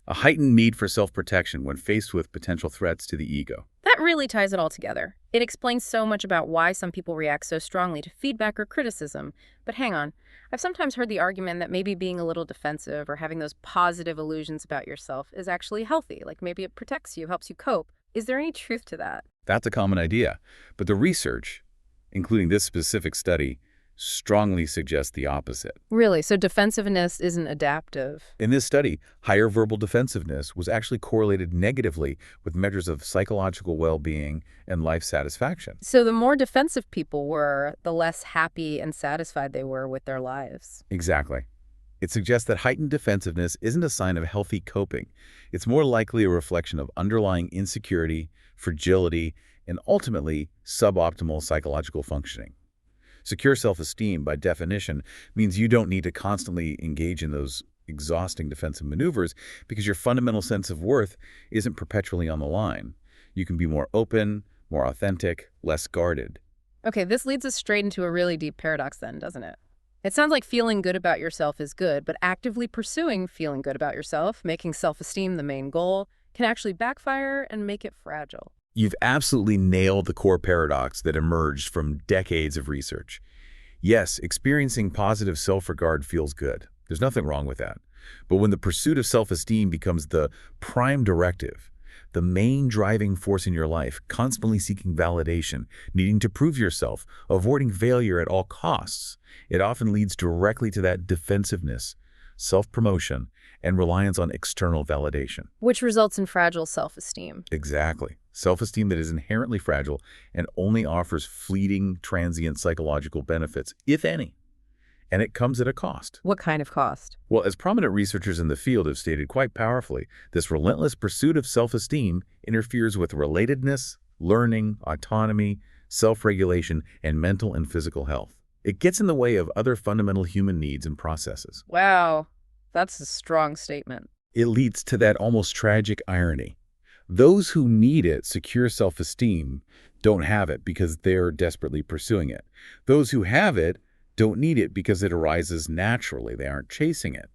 a heightened need for self-protection when faced with potential threats to the ego. That really ties it all together. It explains so much about why some people react so strongly to feedback or criticism. But hang on, I've sometimes heard the argument that maybe being a little defensive or having those positive illusions about yourself is actually healthy, like maybe it protects you, helps you cope. Is there any truth to that? That's a common idea, but the research, including this specific study, strongly suggests the opposite. Really? So defensiveness isn't adaptive? In this study, higher verbal defensiveness was actually correlated negatively with measures of psychological well-being and life satisfaction. So the more defensive people were, the less happy and satisfied they were with their lives. Exactly. It suggests that heightened defensiveness isn't a sign of healthy coping. It's more likely a reflection of underlying insecurity, fragility, and ultimately suboptimal psychological functioning. Secure self-esteem, by definition, means you don't need to constantly engage in those exhausting defensive maneuvers because your fundamental sense of worth isn't perpetually on the line. You can be more open, more authentic, less guarded. Okay, this leads us straight into a really deep paradox then, doesn't it? It sounds like feeling good about yourself is good, but actively pursuing feeling good about yourself, making self-esteem the main goal, can actually backfire and make it fragile. You've absolutely nailed the core paradox that emerged from decades of research. Yes, experiencing positive self-regard feels good. There's nothing wrong with that. But when the pursuit of self-esteem becomes the prime directive, the main driving force in your life, constantly seeking validation, needing to prove yourself, avoiding failure at all costs, it often leads directly to that defensiveness, self-promotion, and reliance on external validation. Which results in fragile self-esteem. Exactly. Self-esteem that is inherently fragile and only offers fleeting, transient psychological benefits, if any. And it comes at a cost. What kind of cost? Well, as prominent researchers in the field have stated quite powerfully, this relentless pursuit of self-esteem interferes with relatedness, learning, autonomy, self-regulation, and mental and physical health. It gets in the way of other fundamental human needs and processes. Wow, that's a strong statement. It leads to that almost tragic irony. Those who need it, secure self-esteem, don't have it because they're desperately pursuing it. Those who have it don't need it because it arises naturally. They aren't chasing it.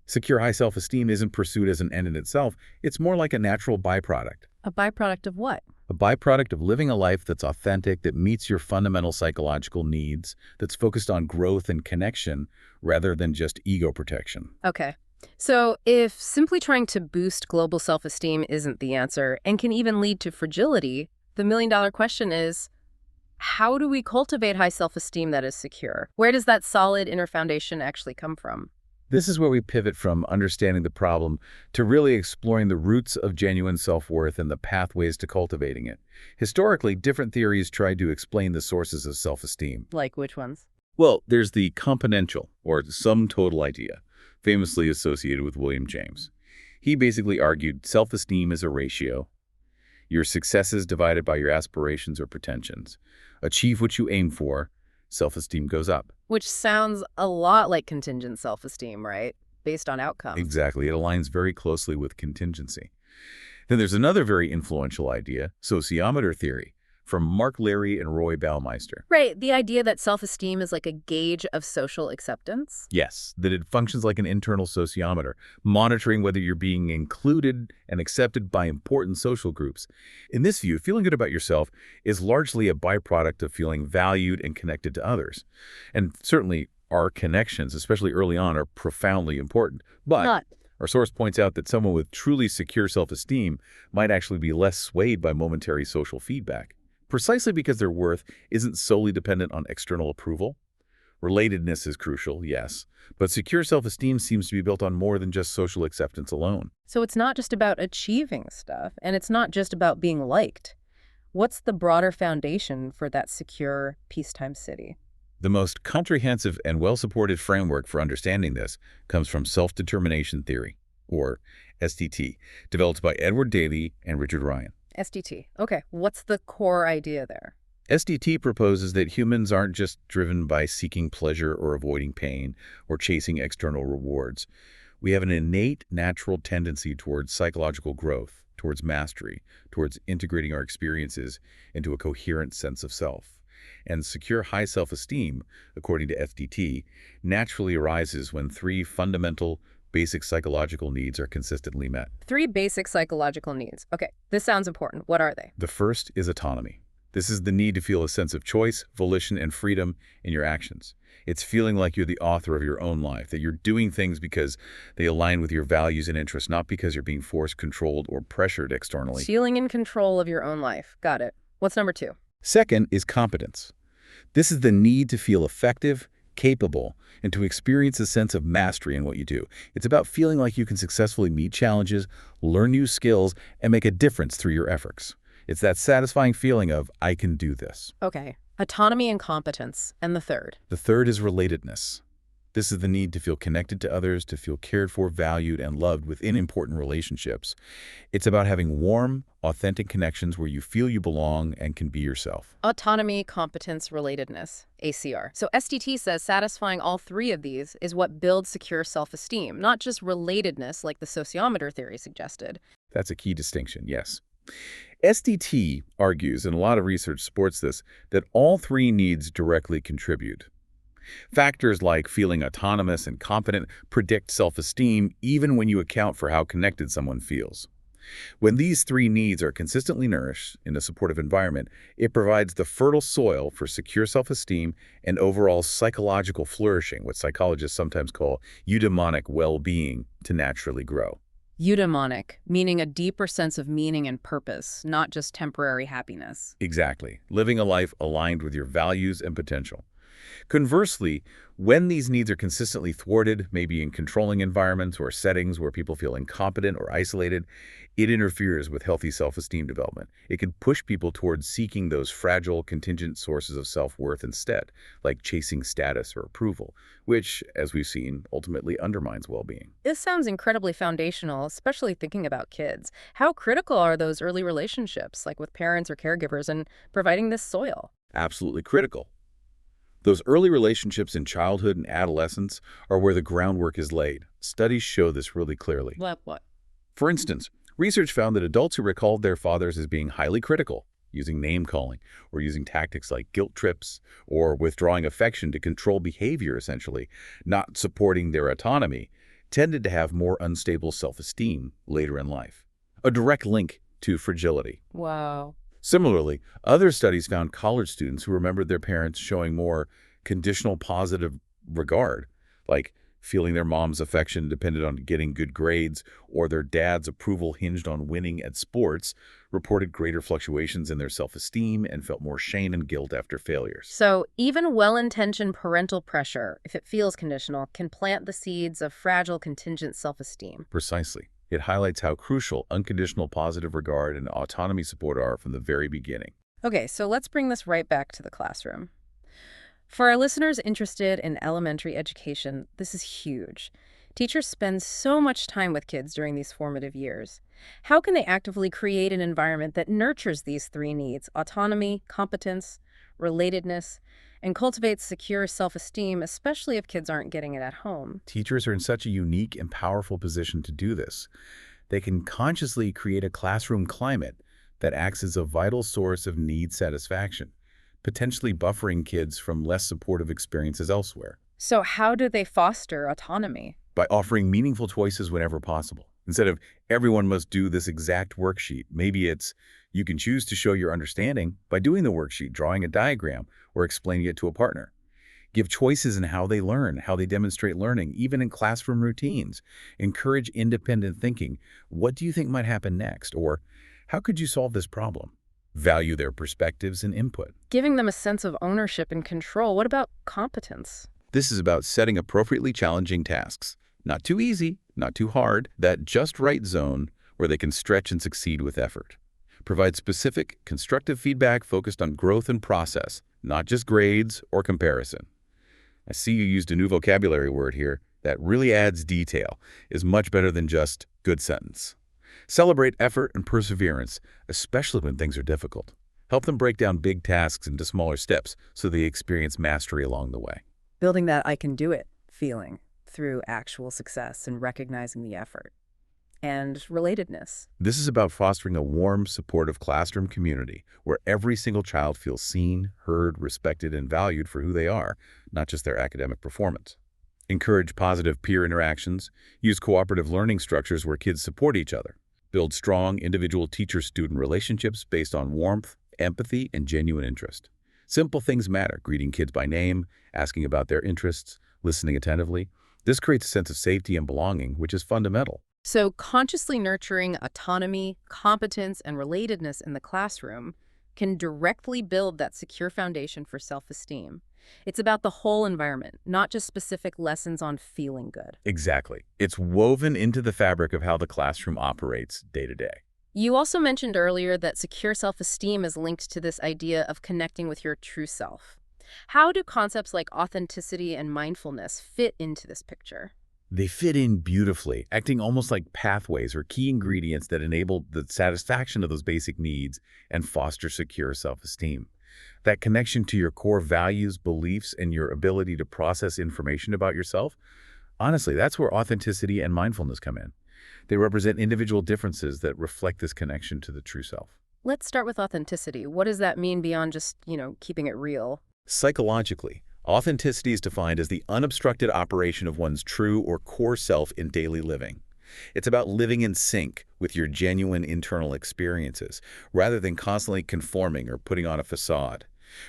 Secure high self-esteem isn't pursued as an end in itself. It's more like a natural byproduct. A byproduct of what? A byproduct of living a life that's authentic, that meets your fundamental psychological needs, that's focused on growth and connection rather than just ego protection. Okay. So if simply trying to boost global self-esteem isn't the answer and can even lead to fragility, the million-dollar question is, how do we cultivate high self-esteem that is secure? Where does that solid inner foundation actually come from? This is where we pivot from understanding the problem to really exploring the roots of genuine self-worth and the pathways to cultivating it. Historically, different theories tried to explain the sources of self-esteem. Like which ones? Well, there's the componential, or sum total idea, famously associated with William James. He basically argued self-esteem is a ratio. Your successes divided by your aspirations or pretensions. Achieve what you aim for, self-esteem goes up. Which sounds a lot like contingent self-esteem, right? Based on outcomes. Exactly. It aligns very closely with contingency. Then there's another very influential idea, sociometer theory, from Mark Leary and Roy Baumeister. Right, the idea that self-esteem is like a gauge of social acceptance? Yes, that it functions like an internal sociometer, monitoring whether you're being included and accepted by important social groups. In this view, feeling good about yourself is largely a byproduct of feeling valued and connected to others. And certainly, our connections, especially early on, are profoundly important. But our source points out that someone with truly secure self-esteem might actually be less swayed by momentary social feedback, precisely because their worth isn't solely dependent on external approval. Relatedness is crucial, yes, but secure self-esteem seems to be built on more than just social acceptance alone. So it's not just about achieving stuff, and it's not just about being liked. What's the broader foundation for that secure, peacetime city? The most comprehensive and well-supported framework for understanding this comes from self-determination theory, or SDT, developed by Edward Daly and Richard Ryan. SDT. Okay, what's the core idea there? SDT proposes that humans aren't just driven by seeking pleasure or avoiding pain or chasing external rewards. We have an innate natural tendency towards psychological growth, towards mastery, towards integrating our experiences into a coherent sense of self. And secure high self-esteem, according to SDT, naturally arises when three fundamental basic psychological needs are consistently met. 3 basic psychological needs. Okay, this sounds important. What are they? The first is autonomy. This is the need to feel a sense of choice, volition, and freedom in your actions. It's feeling like you're the author of your own life, that you're doing things because they align with your values and interests, not because you're being forced, controlled, or pressured externally. Feeling in control of your own life. Got it. What's number 2? Second is competence. This is the need to feel effective, capable, and to experience a sense of mastery in what you do. It's about feeling like you can successfully meet challenges, learn new skills, and make a difference through your efforts. It's that satisfying feeling of, I can do this. Okay. Autonomy and competence. And the third? The third is relatedness. This is the need to feel connected to others, to feel cared for, valued, and loved within important relationships. It's about having warm, authentic connections where you feel you belong and can be yourself. Autonomy, competence, relatedness, ACR. So SDT says satisfying all 3 of these is what builds secure self-esteem, not just relatedness like the sociometer theory suggested. That's a key distinction, yes. SDT argues, and a lot of research supports this, that all 3 needs directly contribute. Factors like feeling autonomous and confident predict self-esteem even when you account for how connected someone feels. When these 3 needs are consistently nourished in a supportive environment, it provides the fertile soil for secure self-esteem and overall psychological flourishing, what psychologists sometimes call eudaimonic well-being, to naturally grow. Eudaimonic, meaning a deeper sense of meaning and purpose, not just temporary happiness. Exactly. Living a life aligned with your values and potential. Conversely, when these needs are consistently thwarted, maybe in controlling environments or settings where people feel incompetent or isolated, it interferes with healthy self-esteem development. It can push people towards seeking those fragile, contingent sources of self-worth instead, like chasing status or approval, which, as we've seen, ultimately undermines well-being. This sounds incredibly foundational, especially thinking about kids. How critical are those early relationships, like with parents or caregivers, in providing this soil? Absolutely critical. Those early relationships in childhood and adolescence are where the groundwork is laid. Studies show this really clearly. What? For instance, research found that adults who recalled their fathers as being highly critical, using name-calling, or using tactics like guilt trips, or withdrawing affection to control behavior, essentially, not supporting their autonomy, tended to have more unstable self-esteem later in life. A direct link to fragility. Wow. Similarly, other studies found college students who remembered their parents showing more conditional positive regard, like feeling their mom's affection depended on getting good grades or their dad's approval hinged on winning at sports, reported greater fluctuations in their self-esteem and felt more shame and guilt after failures. So even well-intentioned parental pressure, if it feels conditional, can plant the seeds of fragile contingent self-esteem. Precisely. It highlights how crucial unconditional positive regard and autonomy support are from the very beginning. Okay, so let's bring this right back to the classroom. For our listeners interested in elementary education, this is huge. Teachers spend so much time with kids during these formative years. How can they actively create an environment that nurtures these 3 needs, autonomy, competence, relatedness, and cultivates secure self-esteem, especially if kids aren't getting it at home? Teachers are in such a unique and powerful position to do this. They can consciously create a classroom climate that acts as a vital source of need satisfaction, potentially buffering kids from less supportive experiences elsewhere. So how do they foster autonomy? By offering meaningful choices whenever possible. Instead of everyone must do this exact worksheet, maybe it's you can choose to show your understanding by doing the worksheet, drawing a diagram, or explaining it to a partner. Give choices in how they learn, how they demonstrate learning, even in classroom routines. Encourage independent thinking. What do you think might happen next? Or how could you solve this problem? Value their perspectives and input. Giving them a sense of ownership and control. What about competence? This is about setting appropriately challenging tasks. Not too easy, not too hard, that just right zone where they can stretch and succeed with effort. Provide specific, constructive feedback focused on growth and process, not just grades or comparison. I see you used a new vocabulary word here that really adds detail, is much better than just good sentence. Celebrate effort and perseverance, especially when things are difficult. Help them break down big tasks into smaller steps so they experience mastery along the way. Building that I can do it feeling through actual success and recognizing the effort. And relatedness. This is about fostering a warm, supportive classroom community where every single child feels seen, heard, respected, and valued for who they are, not just their academic performance. Encourage positive peer interactions. Use cooperative learning structures where kids support each other. Build strong individual teacher-student relationships based on warmth, empathy, and genuine interest. Simple things matter, greeting kids by name, asking about their interests, listening attentively. This creates a sense of safety and belonging, which is fundamental. So consciously nurturing autonomy, competence, and relatedness in the classroom can directly build that secure foundation for self-esteem. It's about the whole environment, not just specific lessons on feeling good. Exactly. It's woven into the fabric of how the classroom operates day to day. You also mentioned earlier that secure self-esteem is linked to this idea of connecting with your true self. How do concepts like authenticity and mindfulness fit into this picture? They fit in beautifully, acting almost like pathways or key ingredients that enable the satisfaction of those basic needs and foster secure self-esteem. That connection to your core values, beliefs, and your ability to process information about yourself, honestly, that's where authenticity and mindfulness come in. They represent individual differences that reflect this connection to the true self. Let's start with authenticity. What does that mean beyond just, keeping it real? Psychologically, authenticity is defined as the unobstructed operation of one's true or core self in daily living. It's about living in sync with your genuine internal experiences, rather than constantly conforming or putting on a facade.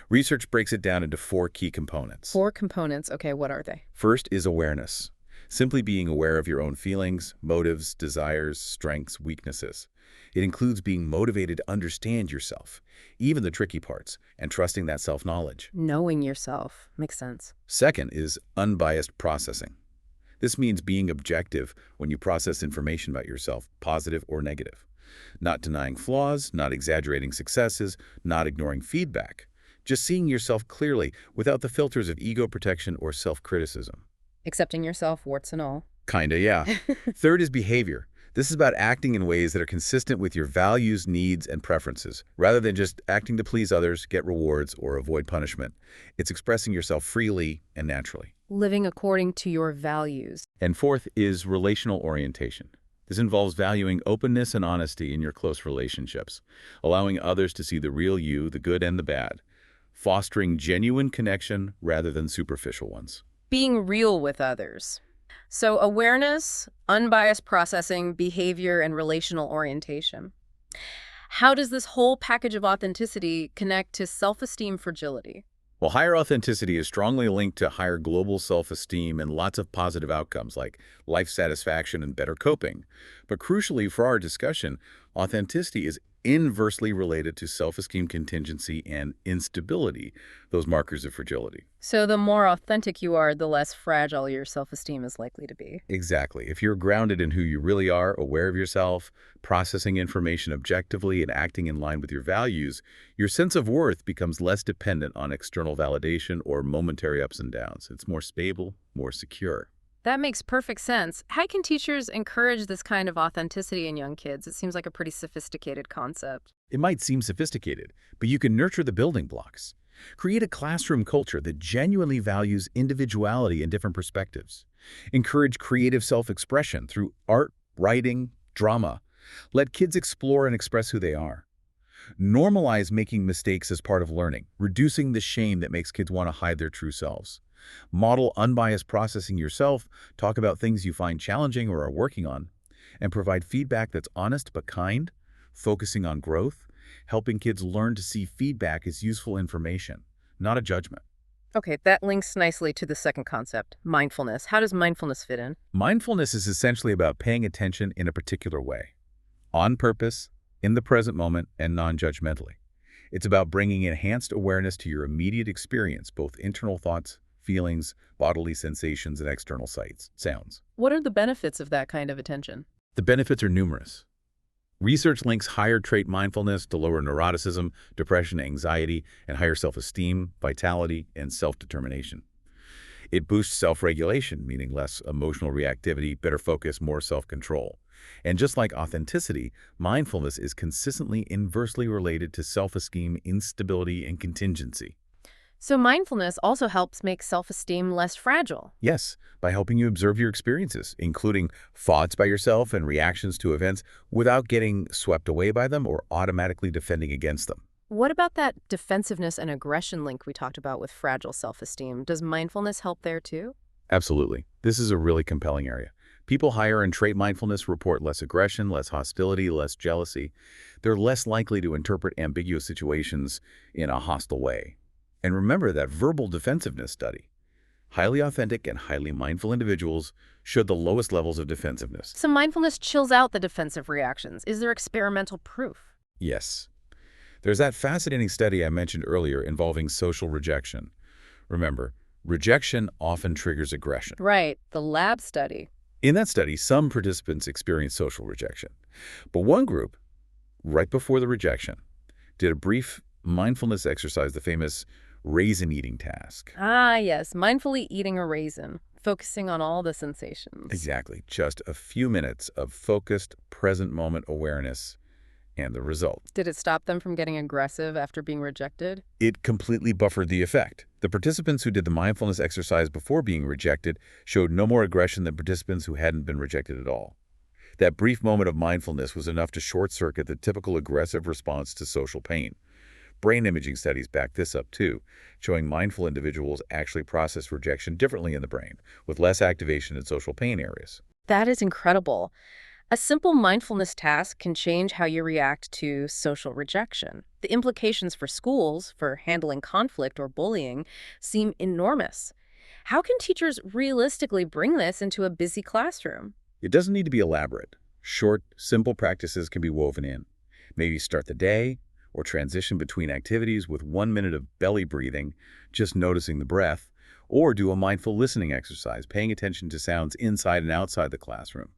Research breaks it down into 4 key components. 4 components. Okay, what are they? First is awareness. Simply being aware of your own feelings, motives, desires, strengths, weaknesses. It includes being motivated to understand yourself, even the tricky parts, and trusting that self-knowledge. Knowing yourself. Makes sense. Second is unbiased processing. This means being objective when you process information about yourself, positive or negative. Not denying flaws, not exaggerating successes, not ignoring feedback. Just seeing yourself clearly without the filters of ego protection or self-criticism. Accepting yourself, warts and all. Kinda, yeah. Third is behavior. This is about acting in ways that are consistent with your values, needs, and preferences, rather than just acting to please others, get rewards, or avoid punishment. It's expressing yourself freely and naturally. Living according to your values. And fourth is relational orientation. This involves valuing openness and honesty in your close relationships, allowing others to see the real you, the good and the bad, fostering genuine connection rather than superficial ones. Being real with others. So awareness, unbiased processing, behavior, and relational orientation. How does this whole package of authenticity connect to self-esteem fragility? Well, higher authenticity is strongly linked to higher global self-esteem and lots of positive outcomes like life satisfaction and better coping. But crucially for our discussion, authenticity is inversely related to self-esteem contingency and instability, those markers of fragility. So the more authentic you are, the less fragile your self-esteem is likely to be. Exactly. If you're grounded in who you really are, aware of yourself, processing information objectively, and acting in line with your values, your sense of worth becomes less dependent on external validation or momentary ups and downs. It's more stable, more secure. That makes perfect sense. How can teachers encourage this kind of authenticity in young kids? It seems like a pretty sophisticated concept. It might seem sophisticated, but you can nurture the building blocks. Create a classroom culture that genuinely values individuality and different perspectives. Encourage creative self-expression through art, writing, drama. Let kids explore and express who they are. Normalize making mistakes as part of learning, reducing the shame that makes kids want to hide their true selves. Model unbiased processing yourself, talk about things you find challenging or are working on, and provide feedback that's honest but kind, focusing on growth, helping kids learn to see feedback as useful information, not a judgment. Okay, that links nicely to the second concept, mindfulness. How does mindfulness fit in? Mindfulness is essentially about paying attention in a particular way, on purpose, in the present moment, and non-judgmentally. It's about bringing enhanced awareness to your immediate experience, both internal thoughts, feelings, bodily sensations, and external sounds. What are the benefits of that kind of attention? The benefits are numerous. Research links higher trait mindfulness to lower neuroticism, depression, anxiety, and higher self-esteem, vitality, and self-determination. It boosts self-regulation, meaning less emotional reactivity, better focus, more self-control. And just like authenticity, mindfulness is consistently inversely related to self-esteem, instability, and contingency. So mindfulness also helps make self-esteem less fragile. Yes, by helping you observe your experiences, including thoughts by yourself and reactions to events, without getting swept away by them or automatically defending against them. What about that defensiveness and aggression link we talked about with fragile self-esteem? Does mindfulness help there too? Absolutely. This is a really compelling area. People higher in trait mindfulness report less aggression, less hostility, less jealousy. They're less likely to interpret ambiguous situations in a hostile way. And remember that verbal defensiveness study. Highly authentic and highly mindful individuals showed the lowest levels of defensiveness. So mindfulness chills out the defensive reactions. Is there experimental proof? Yes. There's that fascinating study I mentioned earlier involving social rejection. Remember, rejection often triggers aggression. Right, the lab study. In that study, some participants experienced social rejection. But one group, right before the rejection, did a brief mindfulness exercise, the famous raisin eating task. Ah, yes, mindfully eating a raisin, focusing on all the sensations. Exactly. Just a few minutes of focused, present moment awareness, and the result. Did it stop them from getting aggressive after being rejected? It completely buffered the effect. The participants who did the mindfulness exercise before being rejected showed no more aggression than participants who hadn't been rejected at all. That brief moment of mindfulness was enough to short-circuit the typical aggressive response to social pain. Brain imaging studies back this up too, showing mindful individuals actually process rejection differently in the brain, with less activation in social pain areas. That is incredible. A simple mindfulness task can change how you react to social rejection. The implications for schools, for handling conflict or bullying, seem enormous. How can teachers realistically bring this into a busy classroom? It doesn't need to be elaborate. Short, simple practices can be woven in. Maybe start the day or transition between activities with 1 minute of belly breathing, just noticing the breath, or do a mindful listening exercise, paying attention to sounds inside and outside the classroom.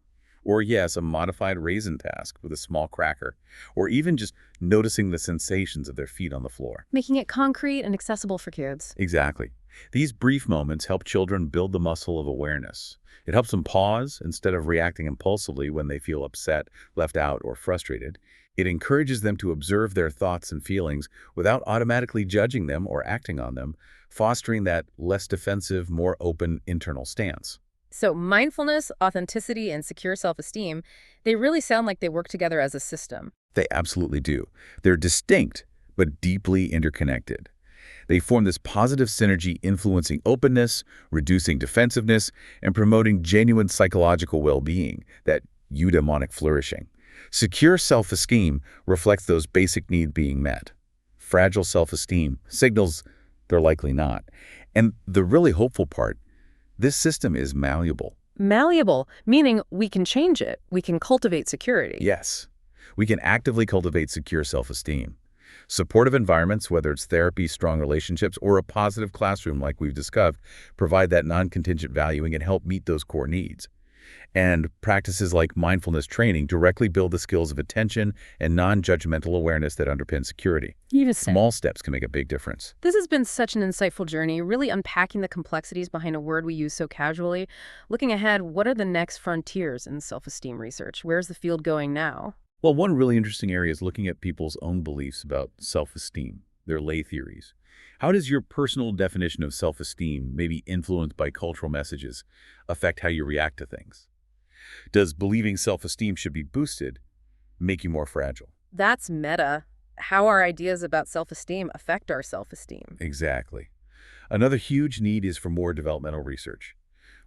Or yes, a modified raisin task with a small cracker, or even just noticing the sensations of their feet on the floor. Making it concrete and accessible for kids. Exactly. These brief moments help children build the muscle of awareness. It helps them pause instead of reacting impulsively when they feel upset, left out, or frustrated. It encourages them to observe their thoughts and feelings without automatically judging them or acting on them, fostering that less defensive, more open internal stance. So mindfulness, authenticity, and secure self-esteem, they really sound like they work together as a system. They absolutely do. They're distinct, but deeply interconnected. They form this positive synergy influencing openness, reducing defensiveness, and promoting genuine psychological well-being, that eudaimonic flourishing. Secure self-esteem reflects those basic needs being met. Fragile self-esteem signals they're likely not. And the really hopeful part, this system is malleable. Malleable, meaning we can change it. We can cultivate security. Yes, we can actively cultivate secure self-esteem. Supportive environments, whether it's therapy, strong relationships, or a positive classroom like we've discussed, provide that non-contingent valuing and help meet those core needs. And practices like mindfulness training directly build the skills of attention and non-judgmental awareness that underpin security. Small steps can make a big difference. This has been such an insightful journey, really unpacking the complexities behind a word we use so casually. Looking ahead, what are the next frontiers in self-esteem research? Where's the field going now? Well, one really interesting area is looking at people's own beliefs about self-esteem, their lay theories. How does your personal definition of self-esteem, maybe influenced by cultural messages, affect how you react to things? Does believing self-esteem should be boosted make you more fragile? That's meta. How our ideas about self-esteem affect our self-esteem. Exactly. Another huge need is for more developmental research.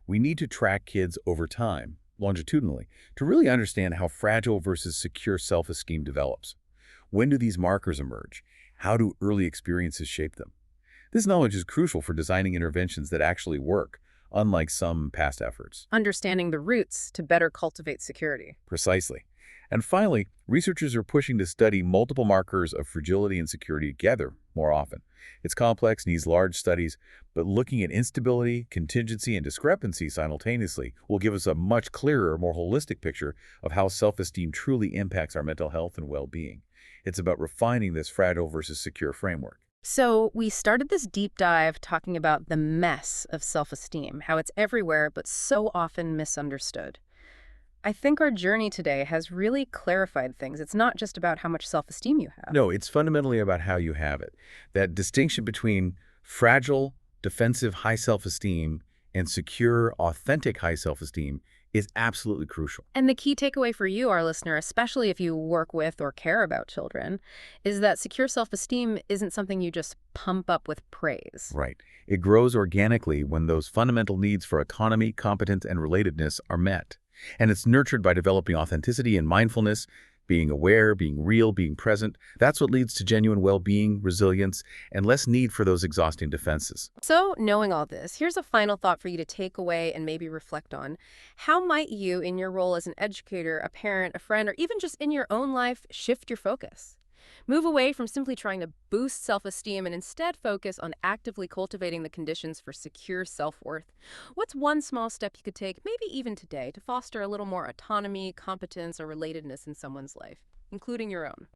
We need to track kids over time, longitudinally, to really understand how fragile versus secure self-esteem develops. When do these markers emerge? How do early experiences shape them? This knowledge is crucial for designing interventions that actually work, unlike some past efforts. Understanding the roots to better cultivate security. Precisely. And finally, researchers are pushing to study multiple markers of fragility and security together more often. It's complex, needs large studies, but looking at instability, contingency, and discrepancy simultaneously will give us a much clearer, more holistic picture of how self-esteem truly impacts our mental health and well-being. It's about refining this fragile versus secure framework. So we started this deep dive talking about the mess of self-esteem, how it's everywhere but so often misunderstood. I think our journey today has really clarified things. It's not just about how much self-esteem you have. No, it's fundamentally about how you have it. That distinction between fragile, defensive high self-esteem and secure, authentic high self-esteem is absolutely crucial. And the key takeaway for you, our listener, especially if you work with or care about children, is that secure self-esteem isn't something you just pump up with praise. Right. It grows organically when those fundamental needs for autonomy, competence, and relatedness are met. And it's nurtured by developing authenticity and mindfulness, being aware, being real, being present. That's what leads to genuine well-being, resilience, and less need for those exhausting defenses. So, knowing all this, here's a final thought for you to take away and maybe reflect on. How might you, in your role as an educator, a parent, a friend, or even just in your own life, shift your focus? Move away from simply trying to boost self-esteem and instead focus on actively cultivating the conditions for secure self-worth. What's one small step you could take, maybe even today, to foster a little more autonomy, competence, or relatedness in someone's life, including your own?